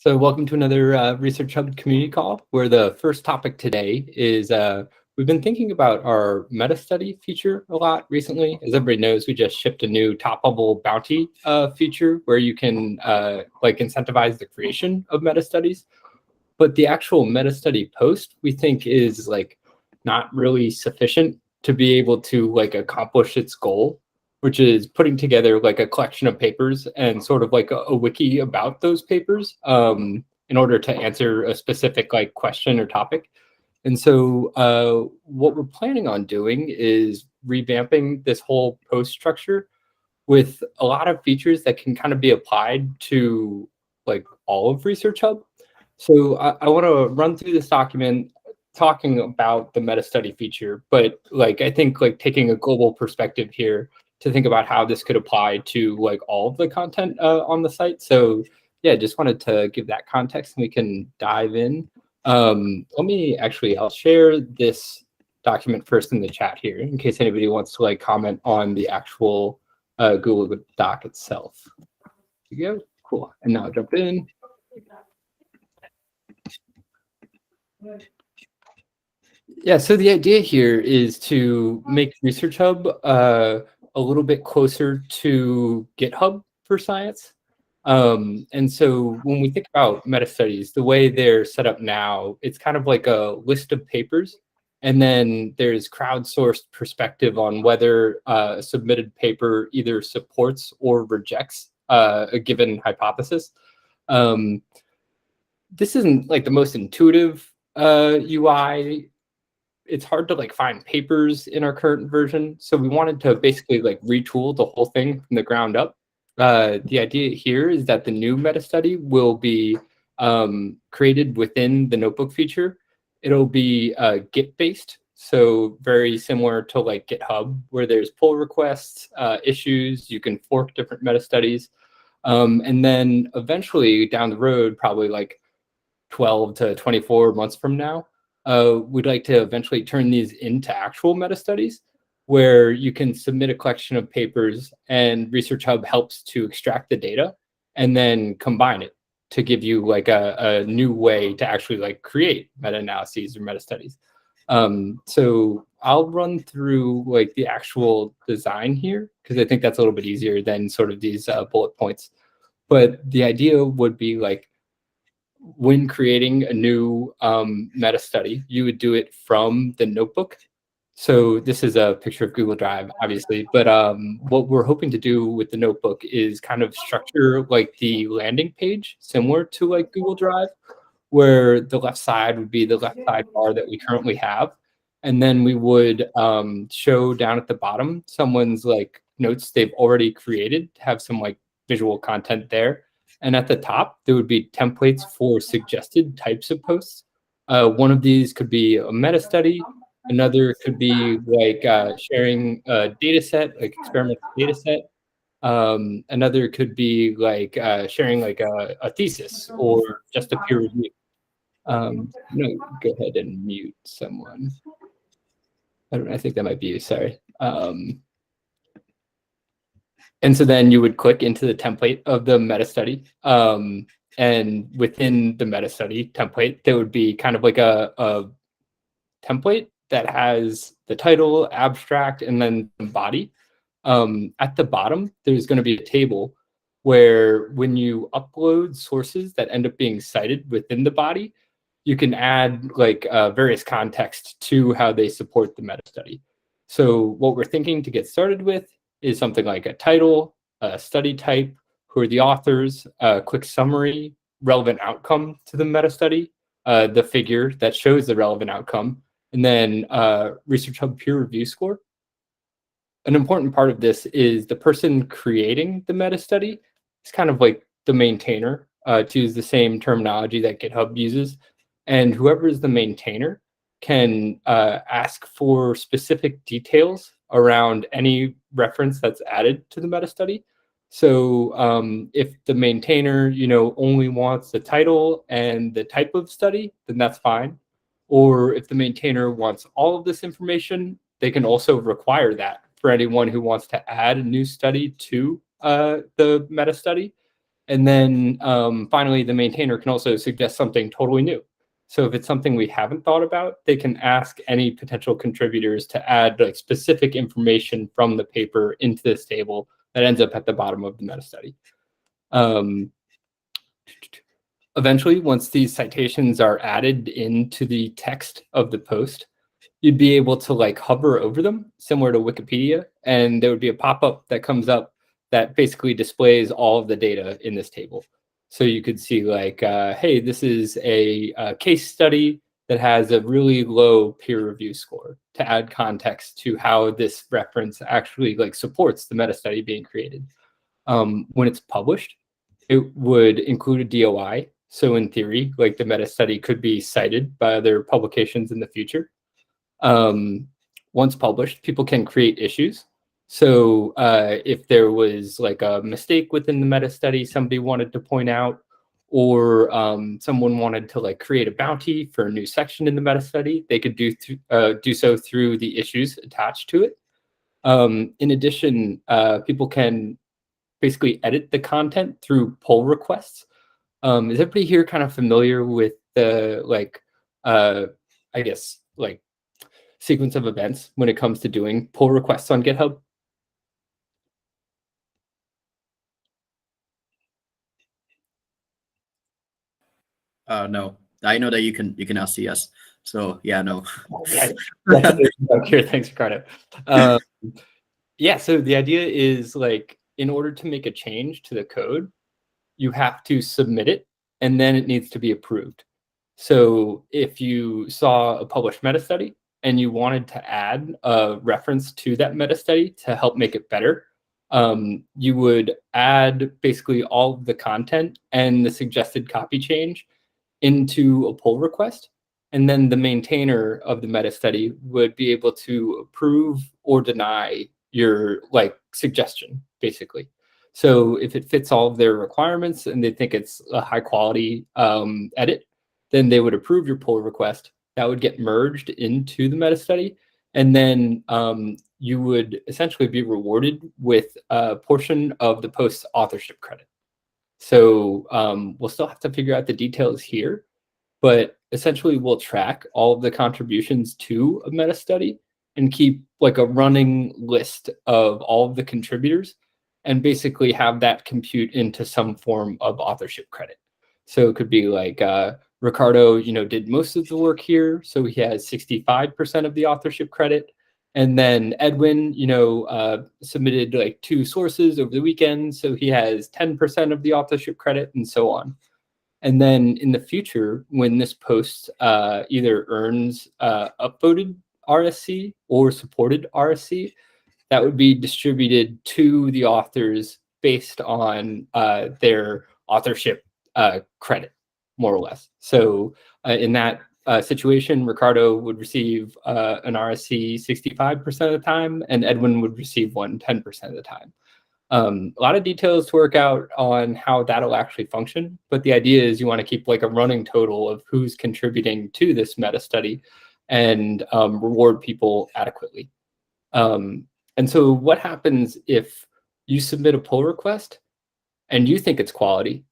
So welcome to another ResearchHub community call, where the first topic today is we've been thinking about our Metastudy feature a lot recently. As everybody knows, we just shipped a new top-level bounty feature where you can like incentivize the creation of Metastudies. But the actual Metastudy post, we think, is like not really sufficient to be able to like accomplish its goal, which is putting together like a collection of papers and sort of like a wiki about those papers in order to answer a specific like question or topic. And so what we're planning on doing is revamping this whole post structure with a lot of features that can kind of be applied to like all of ResearchHub. So I want to run through this document talking about the Metastudy feature, but like I think like taking a global perspective here to think about how this could apply to like all of the content on the site. So yeah, just wanted to give that context and we can dive in. I'll share this document first in the chat here in case anybody wants to like comment on the actual Google Doc itself. Here you go, cool. And now I'll jump in. Yeah, so the idea here is to make ResearchHub a little bit closer to GitHub for science. And so when we think about Metastudies, the way they're set up now, it's kind of like a list of papers. And then there's crowdsourced perspective on whether a submitted paper either supports or rejects a given hypothesis. This isn't like the most intuitive UI. It's hard to like find papers in our current version. So we wanted to basically like retool the whole thing from the ground up. The idea here is that the new Metastudy will be created within the notebook feature. It'll be Git-based, so very similar to like GitHub, where there's pull requests, issues, you can fork different Metastudies. And then eventually down the road, probably like 12 to 24 months from now, we'd like to eventually turn these into actual Metastudies where you can submit a collection of papers and ResearchHub helps to extract the data and then combine it to give you like a new way to actually like create meta-analyses or Metastudies. So I'll run through like the actual design here because I think that's a little bit easier than sort of these bullet points. But the idea would be like, when creating a new Metastudy, you would do it from the notebook. So this is a picture of Google Drive, obviously, but what we're hoping to do with the notebook is kind of structure like the landing page, similar to like Google Drive, where the left side would be the left sidebar that we currently have. And then we would show down at the bottom someone's like notes they've already created to have some like visual content there. And at the top, there would be templates for suggested types of posts. One of these could be a Metastudy. Another could be like sharing a data set, like experimental data set. Another could be like sharing like a thesis or just a peer review. No, go ahead and mute someone. I think that might be you, sorry. And so then you would click into the template of the Metastudy. And within the Metastudy template, there would be kind of like a template that has the title, abstract, and then the body. At the bottom, there's going to be a table where when you upload sources that end up being cited within the body, you can add like various context to how they support the Metastudy. So what we're thinking to get started with is something like a title, a study type, who are the authors, a quick summary, relevant outcome to the Metastudy, the figure that shows the relevant outcome, and then ResearchHub peer review score. An important part of this is the person creating the Metastudy is kind of like the maintainer, to use the same terminology that GitHub uses. And whoever is the maintainer can ask for specific details around any reference that's added to the Metastudy. So if the maintainer, only wants the title and the type of study, then that's fine. Or if the maintainer wants all of this information, they can also require that for anyone who wants to add a new study to the Metastudy. And then finally, the maintainer can also suggest something totally new. So if it's something we haven't thought about, they can ask any potential contributors to add like specific information from the paper into this table that ends up at the bottom of the meta study. Eventually, once these citations are added into the text of the post, you'd be able to like hover over them, similar to Wikipedia, and there would be a pop-up that comes up that basically displays all of the data in this table. So you could see like, hey, this is a case study that has a really low peer review score, to add context to how this reference actually like supports the meta study being created. When it's published, it would include a DOI. So in theory, like the meta study could be cited by other publications in the future. Once published, people can create issues. So if there was like a mistake within the meta study somebody wanted to point out, or someone wanted to like create a bounty for a new section in the meta study, they could do so through the issues attached to it. In addition, people can basically edit the content through pull requests. Is everybody here kind of familiar with the like, I guess like sequence of events when it comes to doing pull requests on GitHub? No, I know that you can ask yes. So yeah, no. Yeah, here. Thanks, Ricardo. Yeah, so the idea is like, in order to make a change to the code, you have to submit it, and then it needs to be approved. So if you saw a published meta study and you wanted to add a reference to that meta study to help make it better, you would add basically all of the content and the suggested copy change into a pull request. And then the maintainer of the meta study would be able to approve or deny your like suggestion, basically. So if it fits all of their requirements and they think it's a high quality edit, then they would approve your pull request. That would get merged into the meta study. And then you would essentially be rewarded with a portion of the post's authorship credit. So we'll still have to figure out the details here, but essentially we'll track all of the contributions to a meta study and keep like a running list of all of the contributors and basically have that compute into some form of authorship credit. So it could be like Ricardo, did most of the work here, so he has 65% of the authorship credit. And then Edwin, submitted like 2 sources over the weekend, so he has 10% of the authorship credit, and so on. And then in the future, when this post either earns upvoted RSC or supported RSC, that would be distributed to the authors based on their authorship credit, more or less. So in that situation, Ricardo would receive an RSC 65% of the time, and Edwin would receive one 10% of the time. A lot of details to work out on how that'll actually function, but the idea is you want to keep like a running total of who's contributing to this meta study and reward people adequately. And so what happens if you submit a pull request and you think it's quality,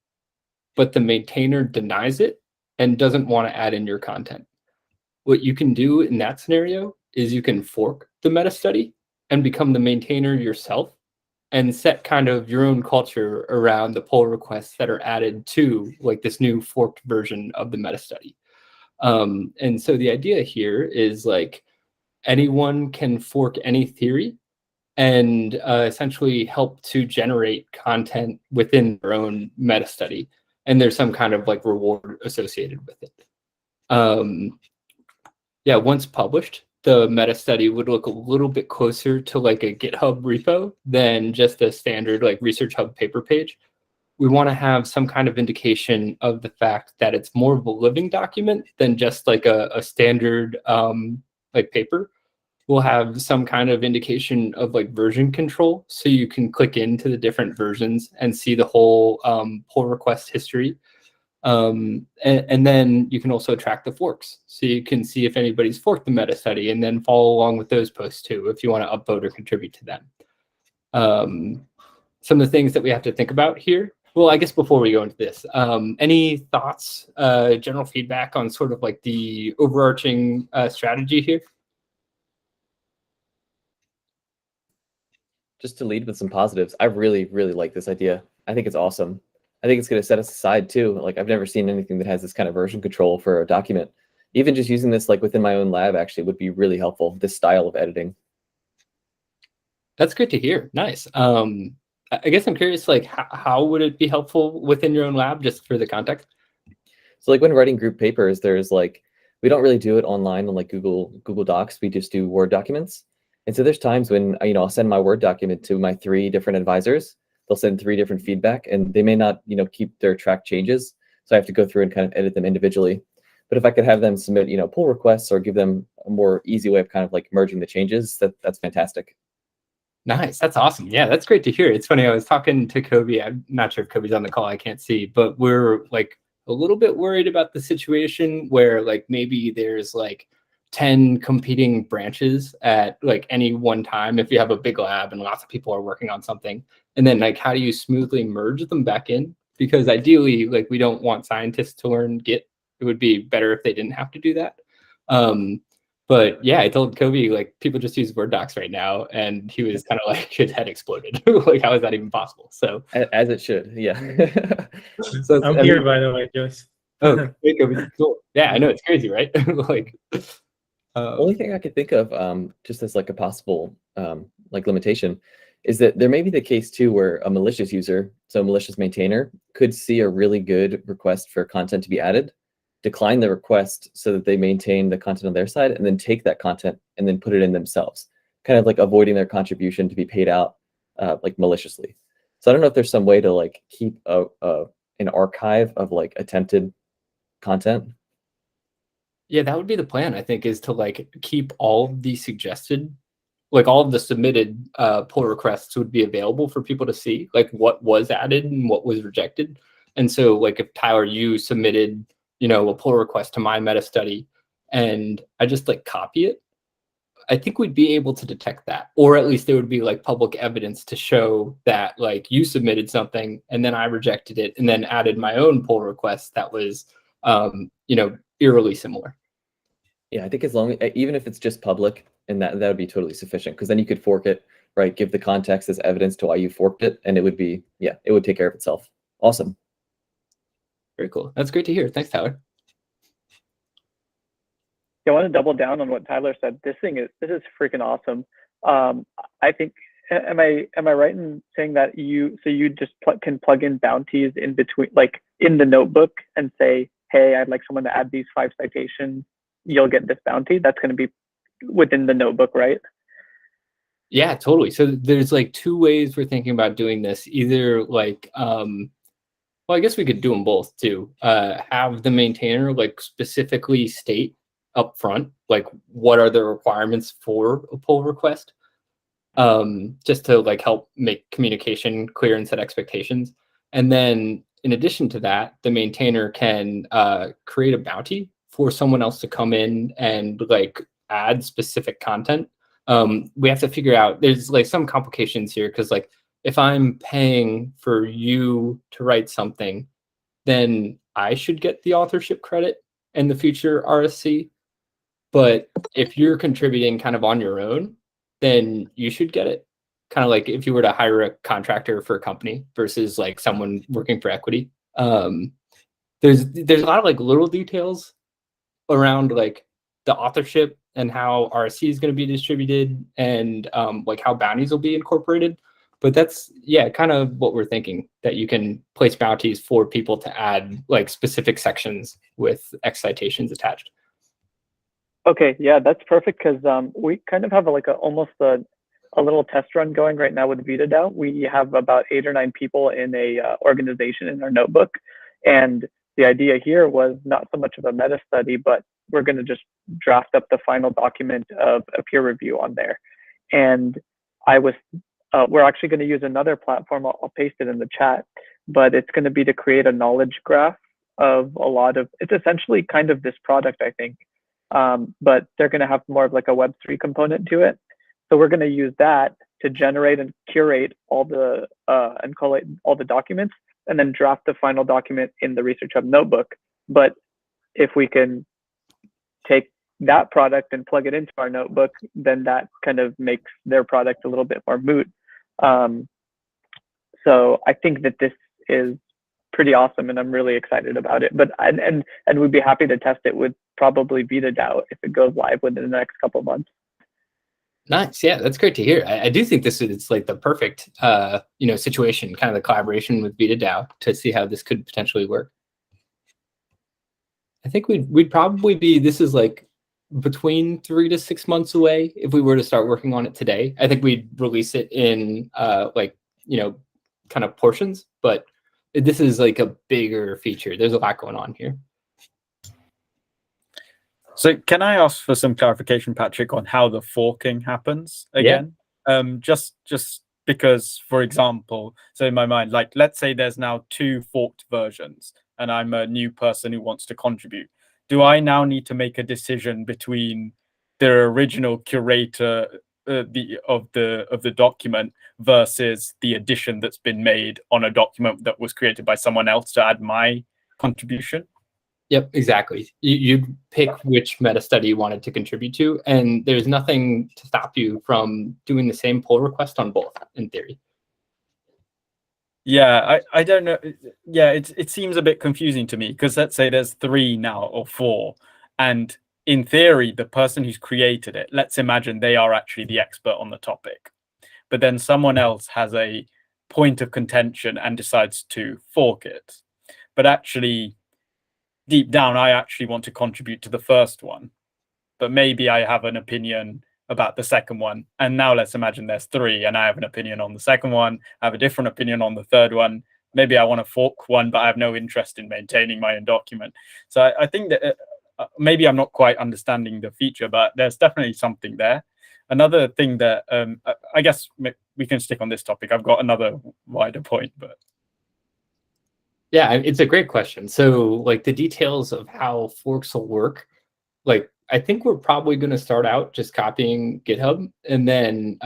but the maintainer denies it and doesn't want to add in your content? What you can do in that scenario is you can fork the meta study and become the maintainer yourself and set kind of your own culture around the pull requests that are added to like this new forked version of the meta study. And so the idea here is like anyone can fork any theory and essentially help to generate content within their own meta study. And there's some kind of like reward associated with it. Yeah, once published, the meta study would look a little bit closer to like a GitHub repo than just a standard like ResearchHub paper page. We want to have some kind of indication of the fact that it's more of a living document than just like a standard like paper. We'll have some kind of indication of like version control, so you can click into the different versions and see the whole pull request history. And then you can also track the forks, so you can see if anybody's forked the meta study and then follow along with those posts too if you want to upvote or contribute to them. Some of the things that we have to think about here Well, I guess before we go into this, any thoughts, general feedback on sort of like the overarching strategy here? Just to lead with some positives, I really, really like this idea. I think it's awesome. I think it's going to set us aside too. Like I've never seen anything that has this kind of version control for a document. Even just using this like within my own lab actually would be really helpful, this style of editing. That's good to hear. Nice. I guess I'm curious, like how would it be helpful within your own lab, just for the context? So like when writing group papers, there's like, we don't really do it online on like Google Docs. We just do Word documents. And so there's times when, I'll send my Word document to my 3 different advisors. They'll send 3 different feedback and they may not, keep their track changes. So I have to go through and kind of edit them individually. But if I could have them submit, pull requests or give them a more easy way of kind of like merging the changes, that's fantastic. Nice. That's awesome. Yeah, that's great to hear. It's funny. I was talking to Kobe. I'm not sure if Kobe's on the call. I can't see, but we're like a little bit worried about the situation where like maybe there's like 10 competing branches at like any one time if you have a big lab and lots of people are working on something. And then like how do you smoothly merge them back in? Because ideally, like we don't want scientists to learn Git. It would be better if they didn't have to do that. But yeah, I told Kobe, like, people just use Word docs right now, and he was kind of like, his head exploded. Like, how is that even possible? So as it should, yeah. So I'm here, by the way, Joyce. Oh, hey, Kobe. Cool. Yeah, I know, it's crazy, right? Like, only thing I could think of, just as like a possible like limitation, is that there may be the case too where a malicious user, so a malicious maintainer, could see a really good request for content to be added, decline the request so that they maintain the content on their side, and then take that content and then put it in themselves, kind of like avoiding their contribution to be paid out like maliciously. So I don't know if there's some way to like keep an archive of like attempted content. yeah, that would be the plan, I think, is to like keep all of the suggested, like all of the submitted pull requests would be available for people to see, like what was added and what was rejected. And so like if Tyler, you submitted, a pull request to my Metastudy and I just like copy it, I think we'd be able to detect that, or at least there would be like public evidence to show that like you submitted something and then I rejected it and then added my own pull request that was, eerily similar. Yeah, I think as long as, even if it's just public, and that would be totally sufficient, because then you could fork it, right? Give the context as evidence to why you forked it, and it would be, yeah, it would take care of itself. Awesome. Very cool. That's great to hear. Thanks, Tyler. I want to double down on what Tyler said. This is freaking awesome. I think, am I right in saying that you just can plug in bounties in between, like in the notebook, and say, hey, I'd like someone to add these 5 citations. You'll get this bounty. That's going to be within the notebook, right? Yeah, totally. So there's like 2 ways we're thinking about doing this. Either like, well, I guess we could do them both too. Have the maintainer like specifically state up front, like what are the requirements for a pull request, just to like help make communication clear and set expectations. And then in addition to that, the maintainer can create a bounty for someone else to come in and like add specific content. We have to figure out, there's like some complications here, because like if I'm paying for you to write something, then I should get the authorship credit and the future RSC. But if you're contributing kind of on your own, then you should get it. Kind of like if you were to hire a contractor for a company versus like someone working for equity. There's a lot of like little details around like the authorship and how RSC is going to be distributed and like how bounties will be incorporated. But that's, yeah, kind of what we're thinking, that you can place bounties for people to add like specific sections with X citations attached. Okay, yeah, that's perfect, because we kind of have almost a little test run going right now with VitaDAO. We have about 8 or 9 people in a organization in our notebook, and the idea here was not so much of a meta study, but we're going to just draft up the final document of a peer review on there. And we're actually going to use another platform. I'll paste it in the chat, but it's going to be to create a knowledge graph of it's essentially kind of this product, I think. But they're going to have more of like a Web3 component to it. So we're going to use that to generate and curate all the and collate all the documents and then draft the final document in the ResearchHub notebook. But if we can take that product and plug it into our notebook, then that kind of makes their product a little bit more moot. So I think that this is pretty awesome, and I'm really excited about it. But and we'd be happy to test it with probably Beta DAO if it goes live within the next couple of months. Nice. Yeah, that's great to hear. I do think it's like the perfect situation, kind of the collaboration with Beta DAO to see how this could potentially work. I think we'd probably be, this is like between 3 to 6 months away if we were to start working on it today. I think we'd release it in kind of portions, but this is like a bigger feature. There's a lot going on here. So can I ask for some clarification, Patrick, on how the forking happens again? Yeah. Just because, for example, so in my mind, like, let's say there's now 2 forked versions and I'm a new person who wants to contribute. Do I now need to make a decision between the original curator of the document versus the addition that's been made on a document that was created by someone else to add my contribution? Yep, exactly. You pick which meta study you wanted to contribute to, and there's nothing to stop you from doing the same pull request on both, in theory. Yeah, I don't know. Yeah, it seems a bit confusing to me, because let's say there's 3 now or 4, and in theory, the person who's created it, let's imagine they are actually the expert on the topic, but then someone else has a point of contention and decides to fork it. But actually, deep down, I actually want to contribute to the first one, but maybe I have an opinion about the second one. And now let's imagine there's 3 and I have an opinion on the second one. I have a different opinion on the third one. Maybe I want to fork one, but I have no interest in maintaining my own document. So I think that maybe I'm not quite understanding the feature, but there's definitely something there. Another thing that I guess we can stick on this topic. I've got another wider point, but. Yeah, it's a great question. So like the details of how forks will work, like I think we're probably going to start out just copying GitHub, and then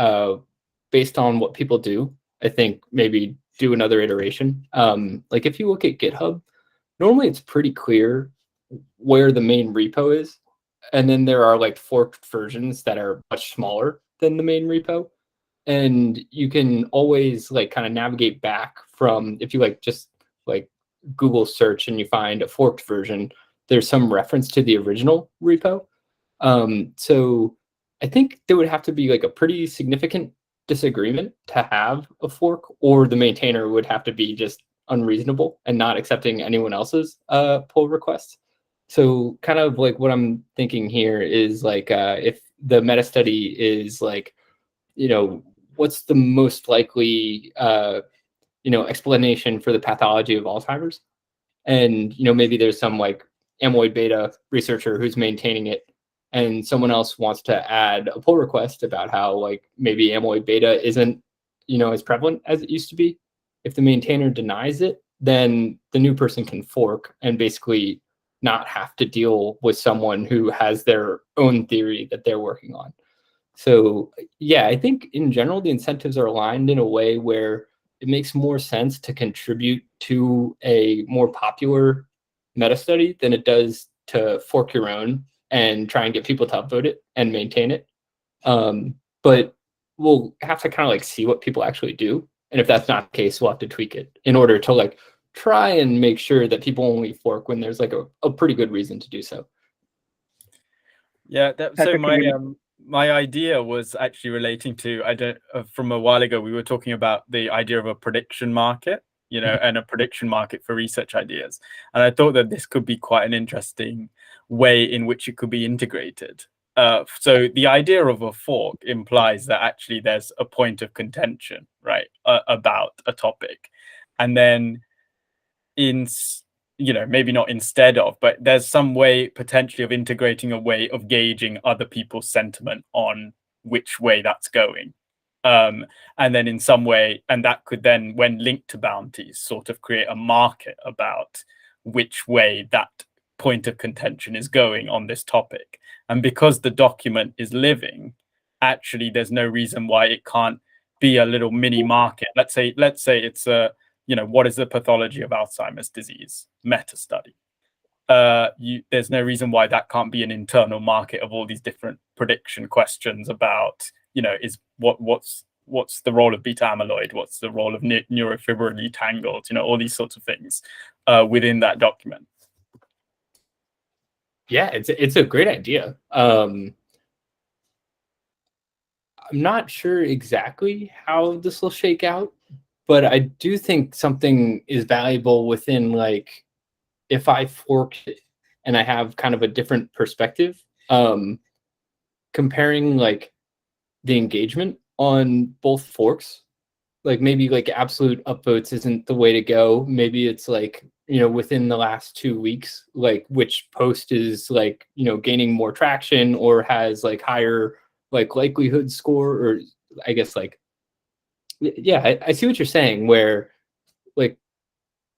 based on what people do, I think maybe do another iteration. Like if you look at GitHub, normally it's pretty clear where the main repo is. And then there are like forked versions that are much smaller than the main repo. And you can always like kind of navigate back from, if you like just like Google search and you find a forked version, there's some reference to the original repo. So I think there would have to be like a pretty significant disagreement to have a fork, or the maintainer would have to be just unreasonable and not accepting anyone else's pull requests. So kind of like what I'm thinking here is like if the meta study is like, what's the most likely explanation for the pathology of Alzheimer's, and maybe there's some like amyloid beta researcher who's maintaining it, and someone else wants to add a pull request about how like maybe amyloid beta isn't as prevalent as it used to be. If the maintainer denies it, then the new person can fork and basically not have to deal with someone who has their own theory that they're working on. So yeah, I think in general the incentives are aligned in a way where it makes more sense to contribute to a more popular meta study than it does to fork your own and try and get people to upvote it and maintain it. But we'll have to kind of like see what people actually do. And if that's not the case, we'll have to tweak it in order to like try and make sure that people only fork when there's like a pretty good reason to do so. Yeah, so my idea was actually relating to, from a while ago, we were talking about the idea of a prediction market, and a prediction market for research ideas. And I thought that this could be quite an interesting way in which it could be integrated. So the idea of a fork implies that actually there's a point of contention, right, about a topic. And then maybe not instead of, but there's some way potentially of integrating a way of gauging other people's sentiment on which way that's going. And then in some way, and that could then, when linked to bounties, sort of create a market about which way that point of contention is going on this topic. And because the document is living, actually there's no reason why it can't be a little mini market. Let's say it's what is the pathology of Alzheimer's disease? Metastudy. There's no reason why that can't be an internal market of all these different prediction questions about, what's the role of beta amyloid? What's the role of neurofibrillary tangles? All these sorts of things within that document. Yeah, it's a great idea. I'm not sure exactly how this will shake out, but I do think something is valuable within, like, if I fork it and I have kind of a different perspective, comparing like the engagement on both forks, like maybe like absolute upvotes isn't the way to go. Maybe it's like, within the last 2 weeks, like which post is like, gaining more traction or has like higher like likelihood score, or I guess like, yeah, I see what you're saying, where like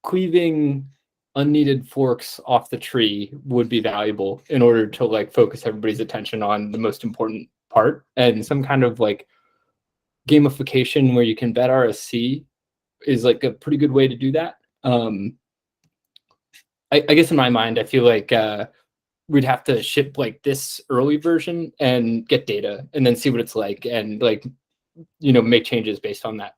cleaving unneeded forks off the tree would be valuable in order to like focus everybody's attention on the most important part, and some kind of like gamification where you can bet RSC is like a pretty good way to do that. I guess in my mind, I feel like we'd have to ship like this early version and get data and then see what it's like, and like, make changes based on that.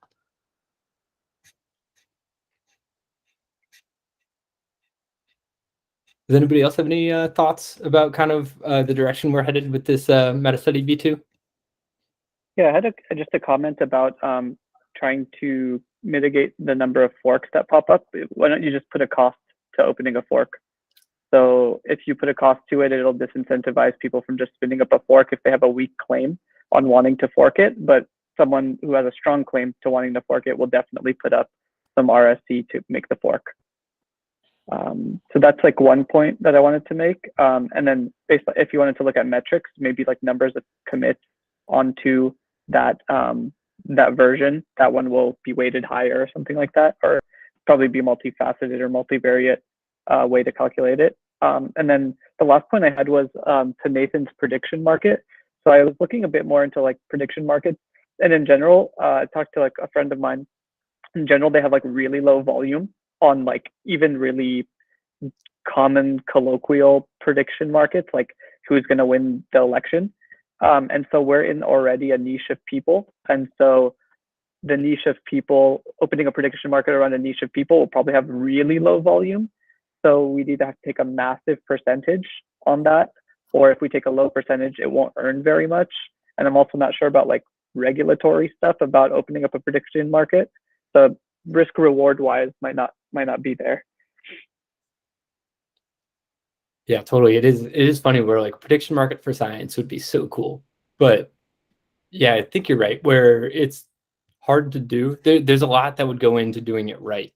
Does anybody else have any thoughts about kind of the direction we're headed with this Metastudy v2? Yeah, I had just a comment about trying to mitigate the number of forks that pop up. Why don't you just put a cost to opening a fork? So if you put a cost to it, it'll disincentivize people from just spinning up a fork if they have a weak claim on wanting to fork it. But someone who has a strong claim to wanting to fork it will definitely put up some RSC to make the fork. So that's like one point that I wanted to make. And then if you wanted to look at metrics, maybe like numbers of commits onto that that version, that one will be weighted higher or something like that, or probably be multifaceted or multivariate way to calculate it. And then the last point I had was to Nathan's prediction market. So I was looking a bit more into like prediction markets, and in general, I talked to like a friend of mine. In general, they have like really low volume on like even really common colloquial prediction markets, like who's going to win the election. And so we're in already a niche of people. And so the niche of people, opening a prediction market around a niche of people will probably have really low volume. So we either have to take a massive percentage on that, or if we take a low percentage, it won't earn very much. And I'm also not sure about like regulatory stuff about opening up a prediction market. So risk reward wise might not be there. Yeah, totally. It is funny where like prediction market for science would be so cool, but yeah, I think you're right, where it's hard to do. There's a lot that would go into doing it right.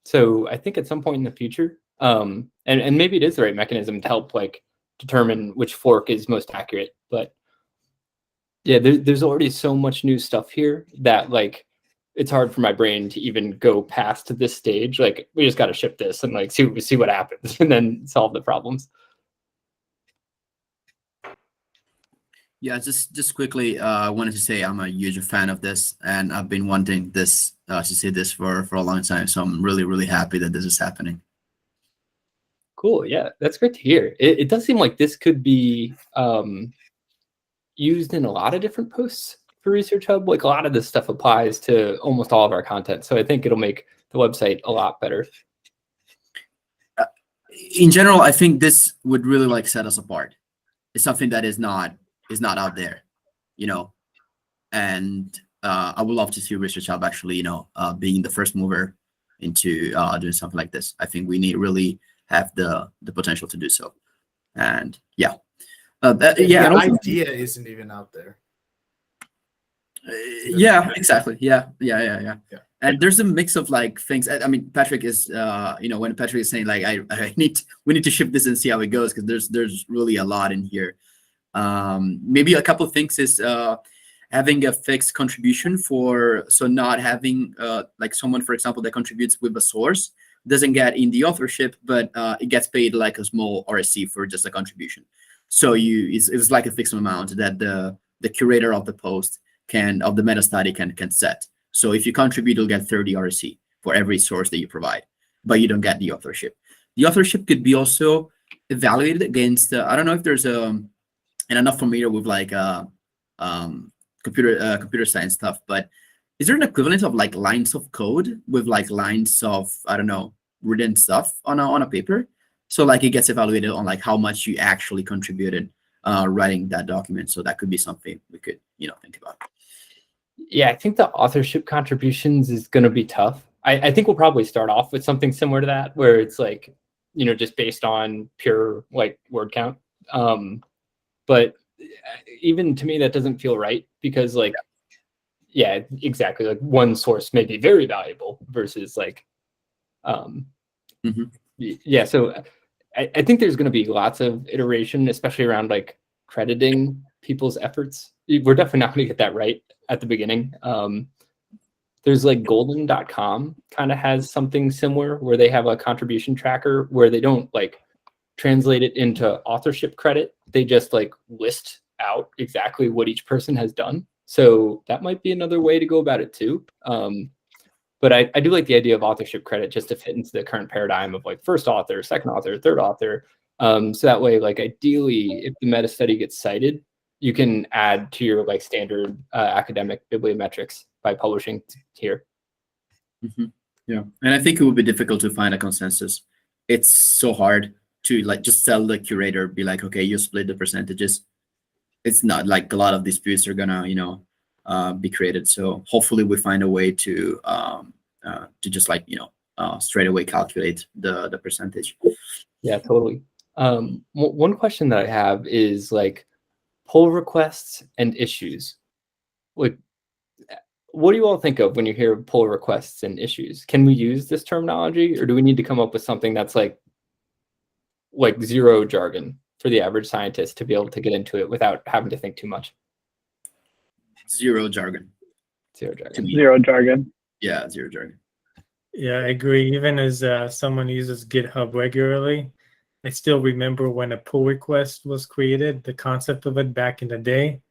So I think at some point in the future, and maybe it is the right mechanism to help like determine which fork is most accurate. But yeah, there's already so much new stuff here that like it's hard for my brain to even go past this stage. Like we just got to ship this and like see what happens and then solve the problems. Yeah, just quickly, I wanted to say I'm a huge fan of this, and I've been wanting this to see this for a long time. So I'm really happy that this is happening. Cool. Yeah, that's great to hear. It does seem like this could be used in a lot of different posts for ResearchHub. Like a lot of this stuff applies to almost all of our content. So I think it'll make the website a lot better. In general, I think this would really like set us apart. It's something that is not out there, and I would love to see ResearchHub actually, being the first mover into doing something like this. I think we really have the potential to do so, and yeah. The idea isn't even out there. Yeah, exactly. Yeah. And there's a mix of like things. I mean, Patrick is, when Patrick is saying like, we need to ship this and see how it goes, because there's really a lot in here. Maybe a couple of things is having a fixed contribution so not having like someone, for example, that contributes with a source doesn't get in the authorship, but it gets paid like a small RSC for just a contribution. So it's like a fixed amount that the curator of the post of the meta study can set. So if you contribute, you'll get 30 RSC. for every source that you provide, but you don't get the authorship. The authorship could be also evaluated against, I don't know if there's and I'm not familiar with like computer science stuff, but is there an equivalent of like lines of code with like lines of, I don't know, written stuff on a paper? So like it gets evaluated on like how much you actually contributed writing that document. So that could be something we could, think about. Yeah, I think the authorship contributions is going to be tough. I think we'll probably start off with something similar to that, where it's like, just based on pure like word count. But even to me, that doesn't feel right, because like, yeah, exactly. Like one source may be very valuable versus like, yeah. So I think there's going to be lots of iteration, especially around like crediting people's efforts. We're definitely not going to get that right at the beginning. There's like golden.com kind of has something similar, where they have a contribution tracker where they don't like translate it into authorship credit. They just like list out exactly what each person has done. So that might be another way to go about it too. But I do like the idea of authorship credit, just to fit into the current paradigm of like first author, second author, third author. So that way, like ideally, if the meta study gets cited, you can add to your like standard academic bibliometrics by publishing here. Yeah, and I think it would be difficult to find a consensus. It's so hard to like just tell the curator, be like, okay, you split the percentages. It's not like a lot of disputes are gonna, be created. So hopefully we find a way to just like, straight away calculate the percentage. Yeah, totally. One question that I have is like pull requests and issues. Like, what do you all think of when you hear pull requests and issues? Can we use this terminology, or do we need to come up with something that's like zero jargon for the average scientist to be able to get into it without having to think too much? Zero jargon. Zero jargon. Zero jargon. Yeah, zero jargon. Yeah, I agree. Even as someone who uses GitHub regularly, I still remember when a pull request was created, the concept of it back in the day,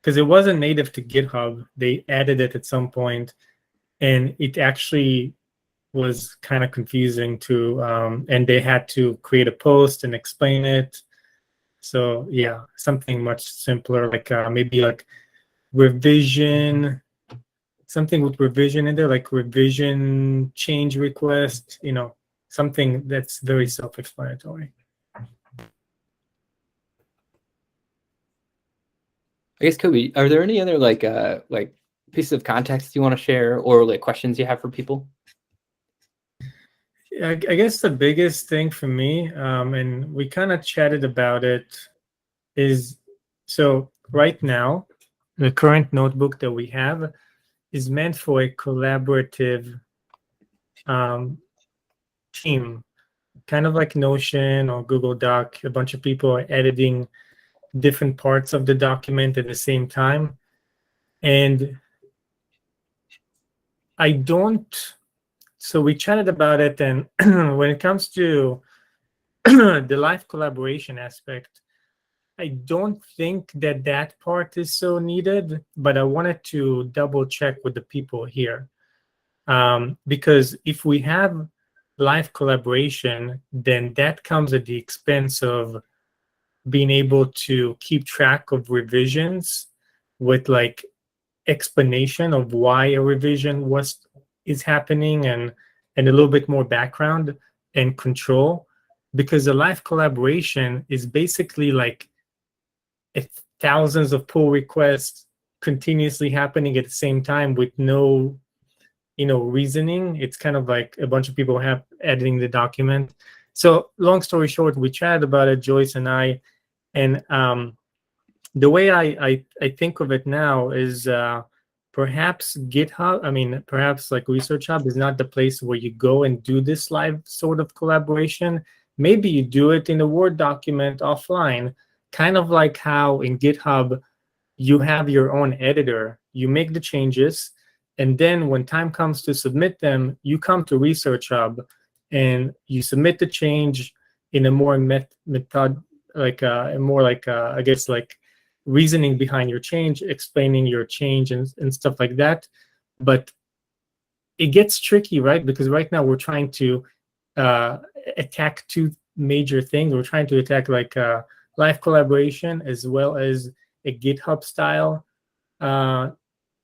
because it wasn't native to GitHub. They added it at some point, and it actually was kind of confusing to, and they had to create a post and explain it. So yeah, something much simpler, like maybe like revision, something with revision in there, like revision change request, something that's very self-explanatory. I guess, Kobe, are there any other like pieces of context you want to share, or like questions you have for people? I guess the biggest thing for me, and we kind of chatted about it, is so right now, the current notebook that we have is meant for a collaborative team, kind of like Notion or Google Doc. A bunch of people are editing different parts of the document at the same time. And so we chatted about it, and when it comes to the live collaboration aspect, I don't think that part is so needed, but I wanted to double check with the people here. Because if we have live collaboration, then that comes at the expense of being able to keep track of revisions with like explanation of why a revision is happening, and a little bit more background and control, because the live collaboration is basically like thousands of pull requests continuously happening at the same time with no reasoning. It's kind of like a bunch of people editing the document. So long story short, we chatted about it, Joyce and I, and the way I think of it now is perhaps GitHub, perhaps like ResearchHub is not the place where you go and do this live sort of collaboration. Maybe you do it in a Word document offline, kind of like how in GitHub you have your own editor. You make the changes, and then when time comes to submit them, you come to ResearchHub and you submit the change in a more I guess like reasoning behind your change, explaining your change and stuff like that. But it gets tricky, right? Because right now we're trying to attack two major things. We're trying to attack like live collaboration as well as a GitHub style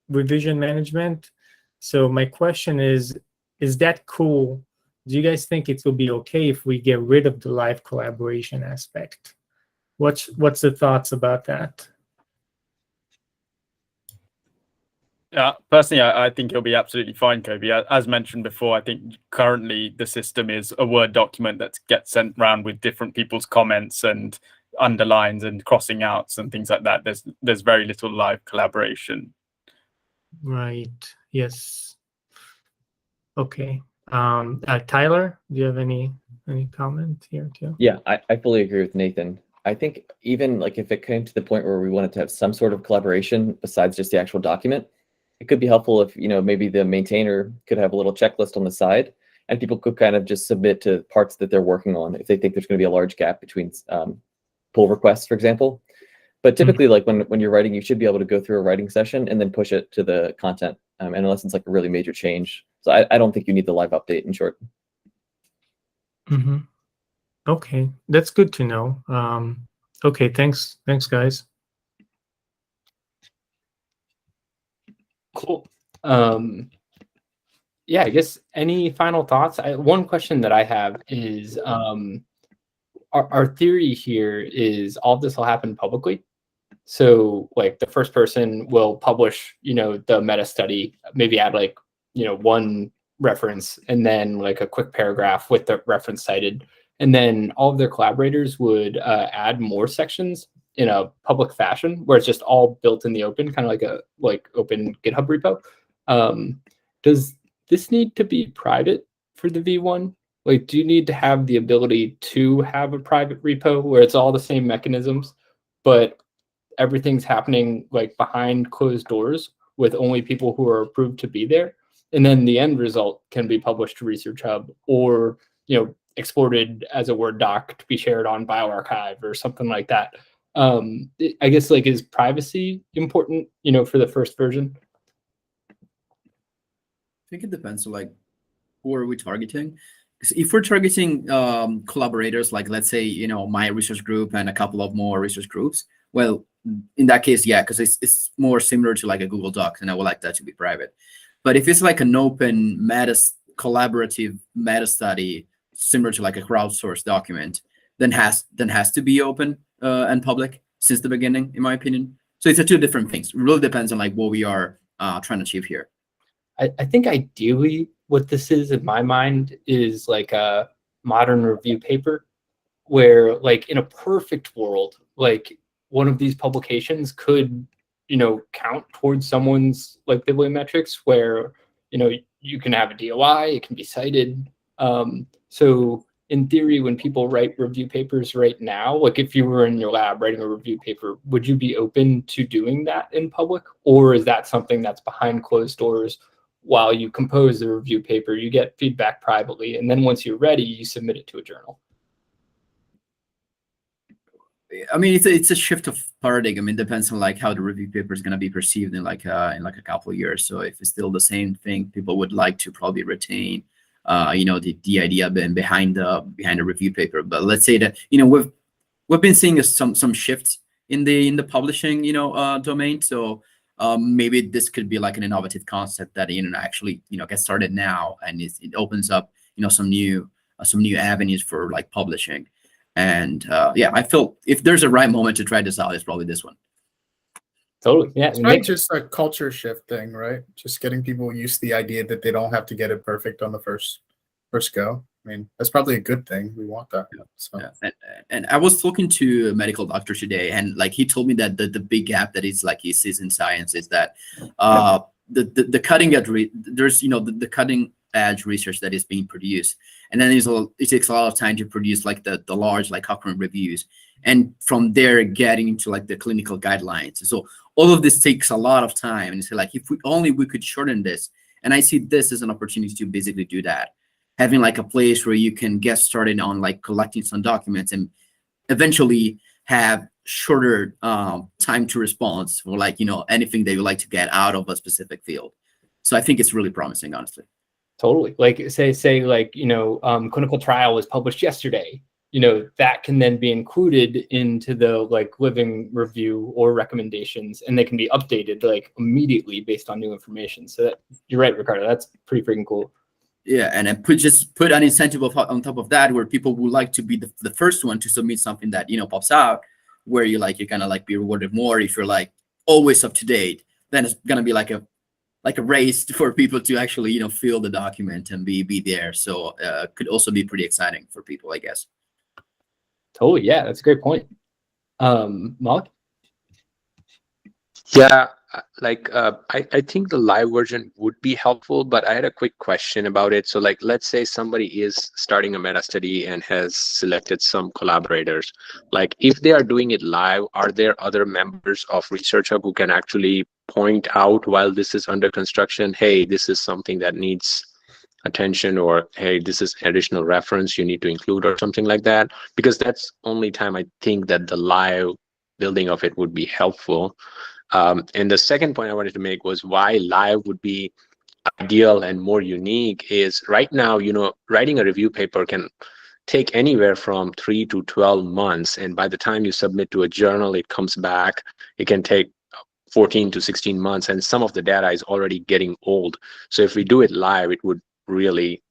revision management. So my question is that cool? Do you guys think it will be okay if we get rid of the live collaboration aspect? What's the thoughts about that? Yeah, personally, I think it'll be absolutely fine, Kobe. As mentioned before, I think currently the system is a Word document that gets sent around with different people's comments and underlines and crossing outs and things like that. There's very little live collaboration. Right. Yes. Okay. Tyler, do you have any comment here too? Yeah, I fully agree with Nathan. I think even like if it came to the point where we wanted to have some sort of collaboration besides just the actual document, it could be helpful if, maybe the maintainer could have a little checklist on the side and people could kind of just submit to parts that they're working on if they think there's going to be a large gap between pull requests, for example. But typically, like when you're writing, you should be able to go through a writing session and then push it to the content, and unless it's like a really major change. So I don't think you need the live update, in short. Mm-hmm. Okay, that's good to know. Okay, thanks, guys. Cool. Yeah, I guess any final thoughts? One question that I have is our theory here is all of this will happen publicly. So like the first person will publish, the Metastudy, maybe add like, one reference and then like a quick paragraph with the reference cited. And then all of their collaborators would add more sections in a public fashion where it's just all built in the open, kind of like a open GitHub repo. Does this need to be private for the V1? Like, do you need to have the ability to have a private repo where it's all the same mechanisms, but everything's happening like behind closed doors with only people who are approved to be there? And then the end result can be published to ResearchHub or, exported as a Word doc to be shared on bioRxiv or something like that. I guess like, is privacy important, for the first version? I think it depends on like who are we targeting. Because if we're targeting collaborators, like let's say my research group and a couple of more research groups, well, in that case, yeah, because it's more similar to like a Google Doc, and I would like that to be private. But if it's like an open collaborative meta study, similar to like a crowdsourced document, then has to be open and public since the beginning, in my opinion. So it's two different things. It really depends on like what we are trying to achieve here. I think ideally what this is in my mind is like a modern review paper where like in a perfect world, like one of these publications could, count towards someone's like bibliometrics where, you can have a DOI, it can be cited. So in theory, when people write review papers right now, like if you were in your lab writing a review paper, would you be open to doing that in public? Or is that something that's behind closed doors? While you compose the review paper, you get feedback privately, and then once you're ready, you submit it to a journal. I mean, it's a shift of paradigm. It depends on like how the review paper is going to be perceived in like a couple of years. So if it's still the same thing, people would like to probably retain, the idea behind the review paper. But let's say that we've been seeing some shifts in the publishing domain. So maybe this could be like an innovative concept that actually gets started now, and it opens up some new avenues for like publishing. And yeah, I feel if there's a right moment to try this out, it's probably this one. Totally, yeah. It's not just a culture shift thing, right? Just getting people used to the idea that they don't have to get it perfect on the first go. I mean, that's probably a good thing. We want that. Yeah. So. Yeah. And I was talking to a medical doctor today, and like he told me that the big gap that is like he sees in science is that the cutting edge there's the cutting edge research that is being produced, and then it takes a lot of time to produce like the large like Cochrane reviews, and from there getting into like the clinical guidelines. So all of this takes a lot of time, and it's like if we could shorten this, and I see this as an opportunity to basically do that. Having like a place where you can get started on like collecting some documents and eventually have shorter time to response for like anything that you like to get out of a specific field. So I think it's really promising, honestly. Totally. Like say like, clinical trial was published yesterday, that can then be included into the like living review or recommendations, and they can be updated like immediately based on new information. So that, you're right, Ricardo, that's pretty freaking cool. Yeah, and then put an incentive on top of that, where people would like to be the first one to submit something that pops out, where you kind of like be rewarded more if you're like always up to date. Then it's gonna be like a race for people to actually fill the document and be there. So could also be pretty exciting for people, I guess. Totally, yeah, that's a great point. Malik? Yeah, I think the live version would be helpful, but I had a quick question about it. So like, let's say somebody is starting a meta study and has selected some collaborators. Like if they are doing it live, are there other members of ResearchHub who can actually point out while this is under construction, hey, this is something that needs attention, or hey, this is additional reference you need to include, or something like that? Because that's only time I think that the live building of it would be helpful. And the second point I wanted to make was why live would be ideal and more unique is right now, writing a review paper can take anywhere from 3 to 12 months. And by the time you submit to a journal, it comes back, it can take 14 to 16 months. And some of the data is already getting old. So if we do it live, it would really,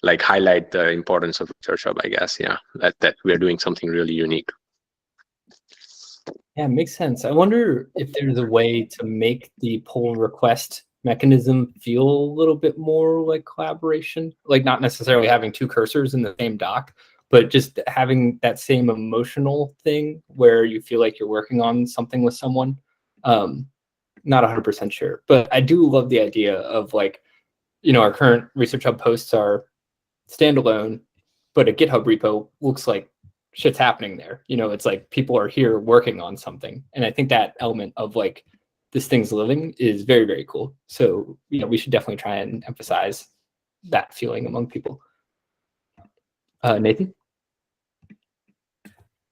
like highlight the importance of ResearchHub, I guess. Yeah, that we're doing something really unique. Yeah, it makes sense. I wonder if there's a way to make the pull request mechanism feel a little bit more like collaboration, like not necessarily having two cursors in the same doc, but just having that same emotional thing where you feel like you're working on something with someone. Not 100% sure, but I do love the idea of like, our current ResearchHub posts are standalone, but a GitHub repo looks like shit's happening there. It's like people are here working on something. And I think that element of like this thing's living is very, very cool. So, we should definitely try and emphasize that feeling among people. Nathan?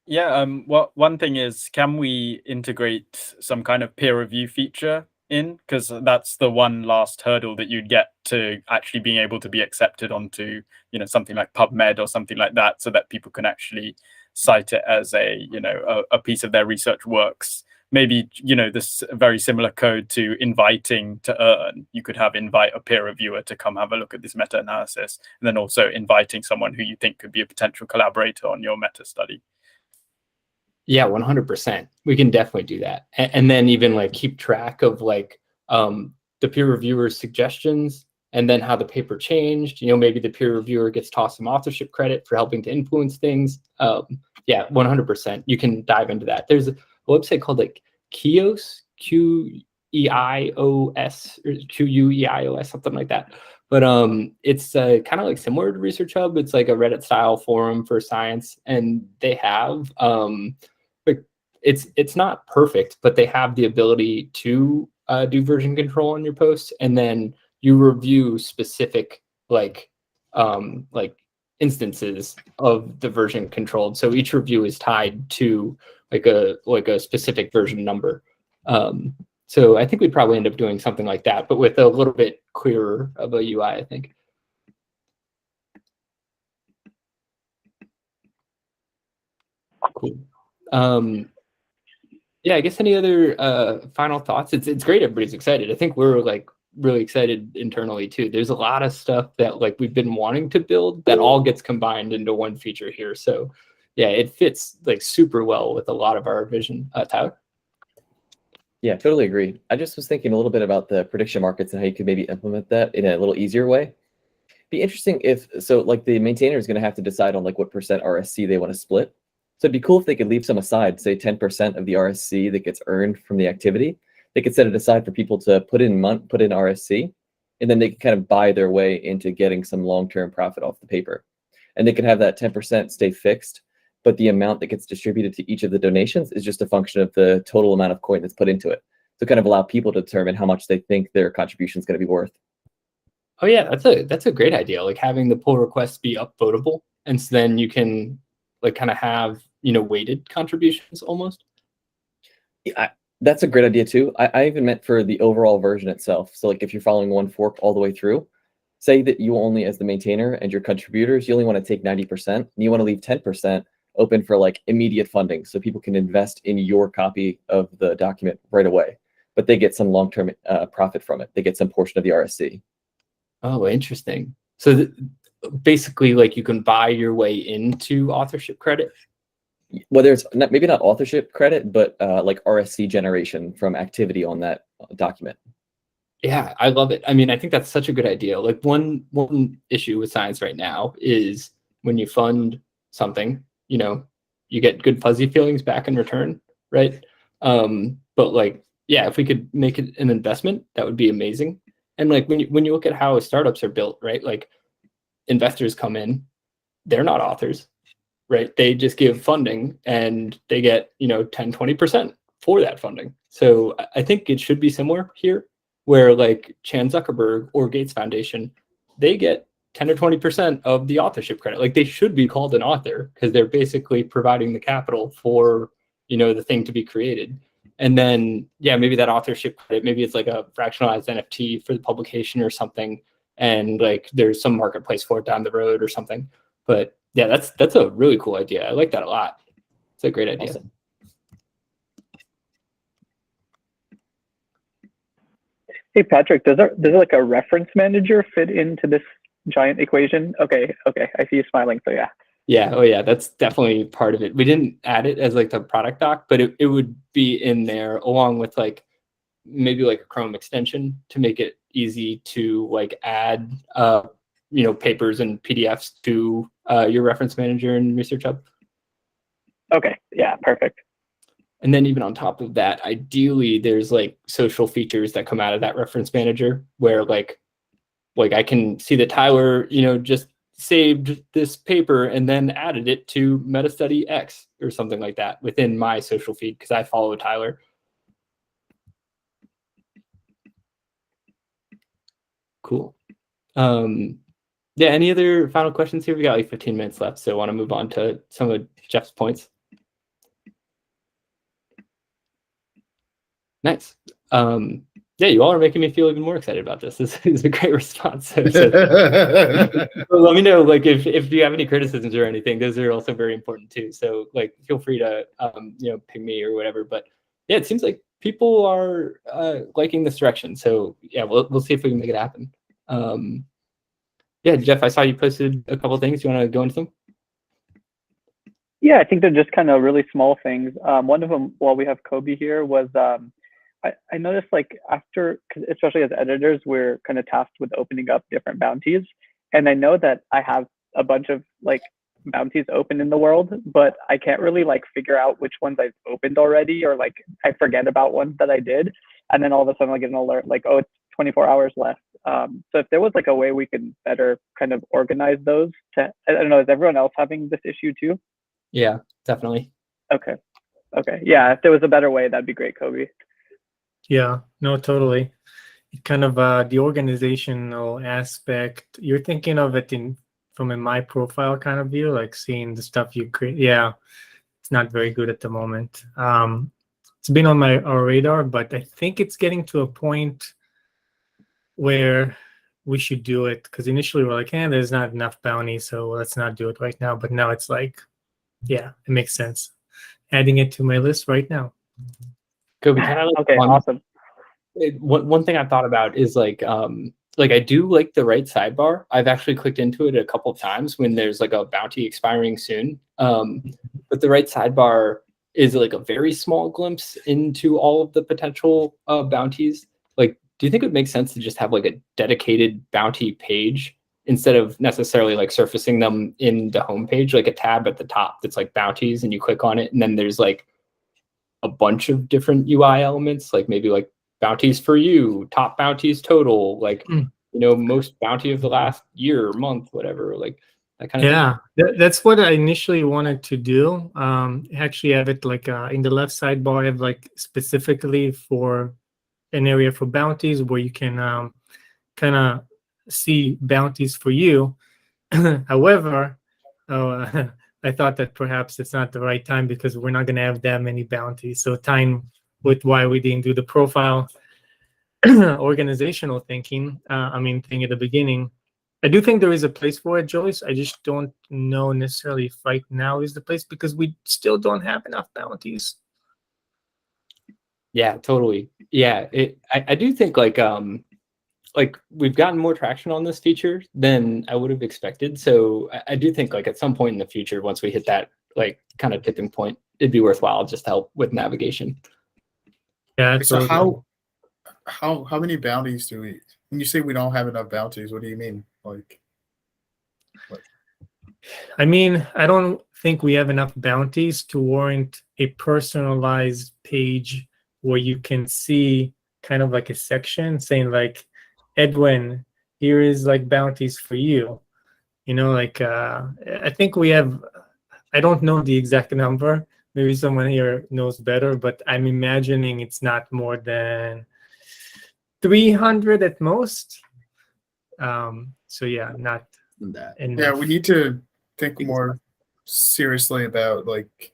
Yeah, well, one thing is, can we integrate some kind of peer review feature in? Because that's the one last hurdle that you'd get to actually being able to be accepted onto, something like PubMed or something like that, so that people can actually cite it as a piece of their research works. Maybe, this very similar code to inviting to earn. You could invite a peer reviewer to come have a look at this meta-analysis, and then also inviting someone who you think could be a potential collaborator on your meta study. Yeah, 100%. We can definitely do that. And then even like keep track of like the peer reviewer's suggestions and then how the paper changed. Maybe the peer reviewer gets tossed some authorship credit for helping to influence things. Yeah, 100%. You can dive into that. There's a website called like Qeos, Qeeios, or Queeios, something like that. But it's kind of like similar to ResearchHub. It's like a Reddit style forum for science, and they have it's not perfect, but they have the ability to do version control on your posts, and then you review specific like instances of the version controlled. So each review is tied to like a specific version number. So I think we'd probably end up doing something like that, but with a little bit clearer of a UI, I think. Cool. Yeah, I guess any other final thoughts? It's great everybody's excited. I think we're like really excited internally too. There's a lot of stuff that like we've been wanting to build that all gets combined into one feature here. So yeah, it fits like super well with a lot of our vision. Tyler? Yeah, totally agree. I just was thinking a little bit about the prediction markets and how you could maybe implement that in a little easier way. Be interesting if, so like the maintainer is going to have to decide on like what % RSC they want to split. So it'd be cool if they could leave some aside, say 10% of the RSC that gets earned from the activity. They could set it aside for people to put in RSC, and then they can kind of buy their way into getting some long-term profit off the paper. And they can have that 10% stay fixed, but the amount that gets distributed to each of the donations is just a function of the total amount of coin that's put into it. So kind of allow people to determine how much they think their contribution is going to be worth. Oh yeah, that's a great idea. Like having the pull requests be upvotable, and so then you can like kind of have weighted contributions almost. Yeah, that's a great idea too. I even meant for the overall version itself. So like if you're following one fork all the way through, say that you only, as the maintainer and your contributors, you only want to take 90%, and you want to leave 10% open for like immediate funding, so people can invest in your copy of the document right away, but they get some long-term profit from it. They get some portion of the RSC. Oh, interesting. So basically, like you can buy your way into authorship credit. Whether it's maybe not authorship credit, but like RSC generation from activity on that document. Yeah, I love it. I mean, I think that's such a good idea. Like one issue with science right now is when you fund something, you know, you get good fuzzy feelings back in return, right? But like, yeah, if we could make it an investment, that would be amazing. And like when you look at how startups are built, right? Like investors come in, they're not authors, right? They just give funding and they get, you know, 10, 20% for that funding. So I think it should be similar here, where like Chan Zuckerberg or Gates Foundation, they get 10 or 20% of the authorship credit. Like they should be called an author because they're basically providing the capital for, you know, the thing to be created. And then, yeah, maybe that authorship credit, maybe it's like a fractionalized NFT for the publication or something. And like there's some marketplace for it down the road or something. But yeah, that's a really cool idea. I like that a lot. It's a great idea. Awesome. Hey Patrick, does like a reference manager fit into this giant equation? Okay, I see you smiling. So yeah. Yeah, oh yeah, that's definitely part of it. We didn't add it as like the product doc, but it would be in there along with like maybe like a Chrome extension to make it easy to like add you know, papers and PDFs to your reference manager in ResearchHub. Okay, yeah, perfect. And then even on top of that, ideally there's like social features that come out of that reference manager where like I can see that Tyler, you know, just saved this paper and then added it to Metastudy X or something like that within my social feed because I follow Tyler. Cool. Yeah, any other final questions here? We got like 15 minutes left, so I want to move on to some of Jeff's points. Nice. Yeah, you all are making me feel even more excited about this. This is a great response. So let me know, like, if you have any criticisms or anything. Those are also very important too. So, like, feel free to, you know, ping me or whatever. But yeah, it seems like people are liking this direction. So yeah, we'll see if we can make it happen. Yeah, Jeff, I saw you posted a couple of things. You want to go into them? Yeah, I think they're just kind of really small things. One of them, while we have Kobe here, was I noticed like after, especially as editors, we're kind of tasked with opening up different bounties. And I know that I have a bunch of like bounties open in the world, but I can't really like figure out which ones I've opened already, or like I forget about ones that I did. And then all of a sudden I get an alert like, oh, it's 24 hours left. So if there was like a way we could better kind of organize those to, I don't know, is everyone else having this issue too? Yeah, definitely. Okay. Yeah, if there was a better way, that'd be great, Kobe. Yeah, no, totally. It kind of the organizational aspect, you're thinking of it from a my profile kind of view, like seeing the stuff you create. Yeah, it's not very good at the moment. It's been on our radar, but I think it's getting to a point where we should do it, because initially we're like, there's not enough bounties, so let's not do it right now. But now it's like, yeah, it makes sense. Adding it to my list right now. Kobe, kind of like okay, awesome. One thing I thought about is like I do like the right sidebar. I've actually clicked into it a couple of times when there's like a bounty expiring soon. But the right sidebar is like a very small glimpse into all of the potential bounties. Like, do you think it would make sense to just have like a dedicated bounty page instead of necessarily like surfacing them in the homepage, like a tab at the top that's like bounties and you click on it and then there's like a bunch of different UI elements, like maybe like bounties for you, top bounties total, like, you know, most bounty of the last year, month, whatever, like that kind of thing. That's what I initially wanted to do. Actually have it like in the left sidebar, I have like specifically for an area for bounties where you can kind of see bounties for you. However, I thought that perhaps it's not the right time because we're not going to have that many bounties. So time with why we didn't do the profile organizational thinking, thing at the beginning, I do think there is a place for it, Joyce. I just don't know necessarily if right now is the place because we still don't have enough bounties. Yeah, totally. Yeah, I do think like we've gotten more traction on this feature than I would have expected. So I do think like at some point in the future, once we hit that like kind of tipping point, it'd be worthwhile just to help with navigation. Yeah. So totally. how many bounties do we? When you say we don't have enough bounties, what do you mean? Like, I mean, I don't think we have enough bounties to warrant a personalized page where you can see kind of like a section saying like, Edwin, here is like bounties for you. You know, like I think we have, I don't know the exact number. Maybe someone here knows better, but I'm imagining it's not more than 300 at most. So yeah, not that. enough. yeah, we need to think more seriously about like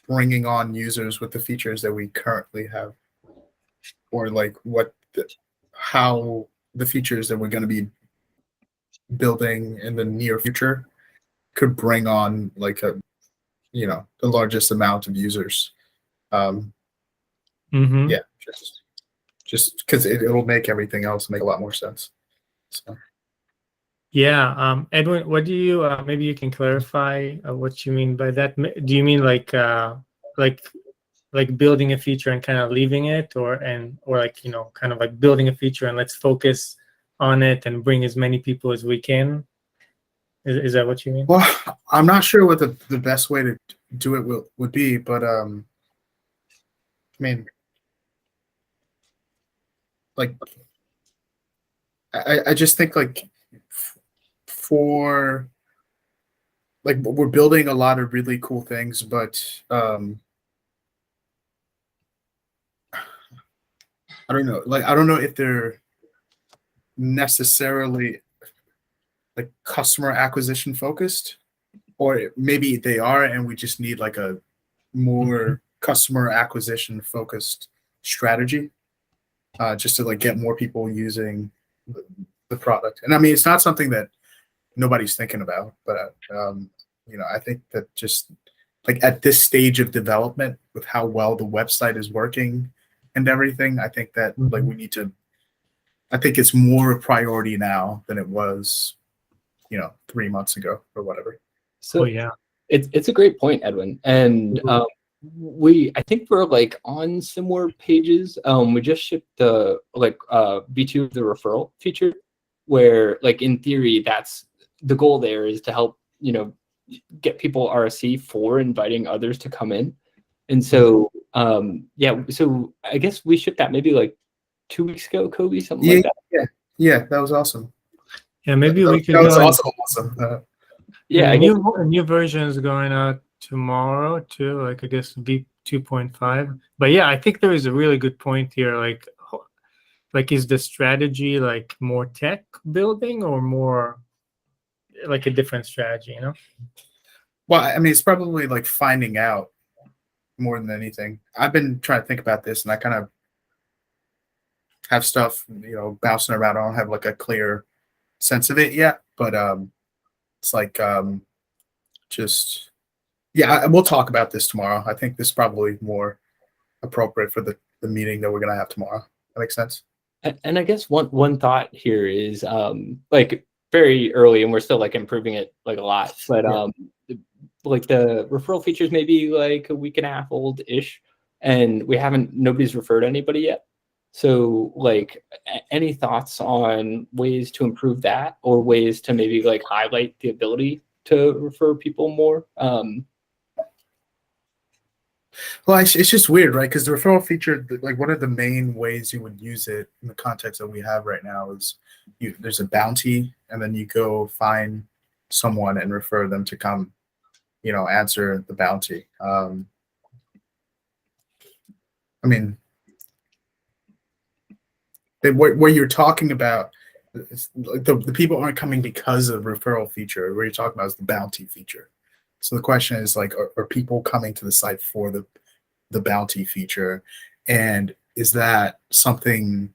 bringing on users with the features that we currently have, or like how the features that we're going to be building in the near future could bring on like the largest amount of users. Yeah, just because it'll make everything else make a lot more sense. So. Yeah, Edwin, what do you maybe you can clarify what you mean by that? Do you mean like building a feature and kind of leaving it, or like kind of like building a feature and let's focus on it and bring as many people as we can? Is that what you mean? Well, I'm not sure what the best way to do it would be, but I mean, like I just think like for like we're building a lot of really cool things, but I don't know. Like I don't know if they're necessarily like customer acquisition focused, or maybe they are, and we just need like a more customer acquisition focused strategy, just to like get more people using the product. And I mean, it's not something that nobody's thinking about, but I think that just like at this stage of development, with how well the website is working and everything, I think that like we need to. I think it's more a priority now than it was, 3 months ago or whatever. So yeah, it's a great point, Edwin. And I think we're like on similar pages. We just shipped the V2 of the referral feature, where like in theory, that's the goal there is to help, get people RSC for inviting others to come in. And so so I guess we shipped that maybe like 2 weeks ago, Kobe, something like that. Yeah, that was awesome. Yeah, maybe we could that was go awesome. yeah, a new version is going out tomorrow too, like I guess V2.5. But yeah, I think there is a really good point here. Like is the strategy like more tech building or more like a different strategy, Well, I mean, it's probably like finding out more than anything. I've been trying to think about this, and I kind of have stuff, bouncing around. I don't have like a clear sense of it yet, but it's like we'll talk about this tomorrow. I think this is probably more appropriate for the meeting that we're gonna have tomorrow. That makes sense. And I guess one thought here is like very early, and we're still like improving it like a lot, but like the referral features maybe like a week and a half old ish, and nobody's referred anybody yet. So like any thoughts on ways to improve that, or ways to maybe like highlight the ability to refer people more? Well, it's just weird, right? Because the referral feature, like one of the main ways you would use it in the context that we have right now is there's a bounty, and then you go find someone and refer them to come, answer the bounty. I mean, what you're talking about, like the people aren't coming because of referral feature. What you're talking about is the bounty feature. So the question is like, are people coming to the site for the bounty feature, and is that something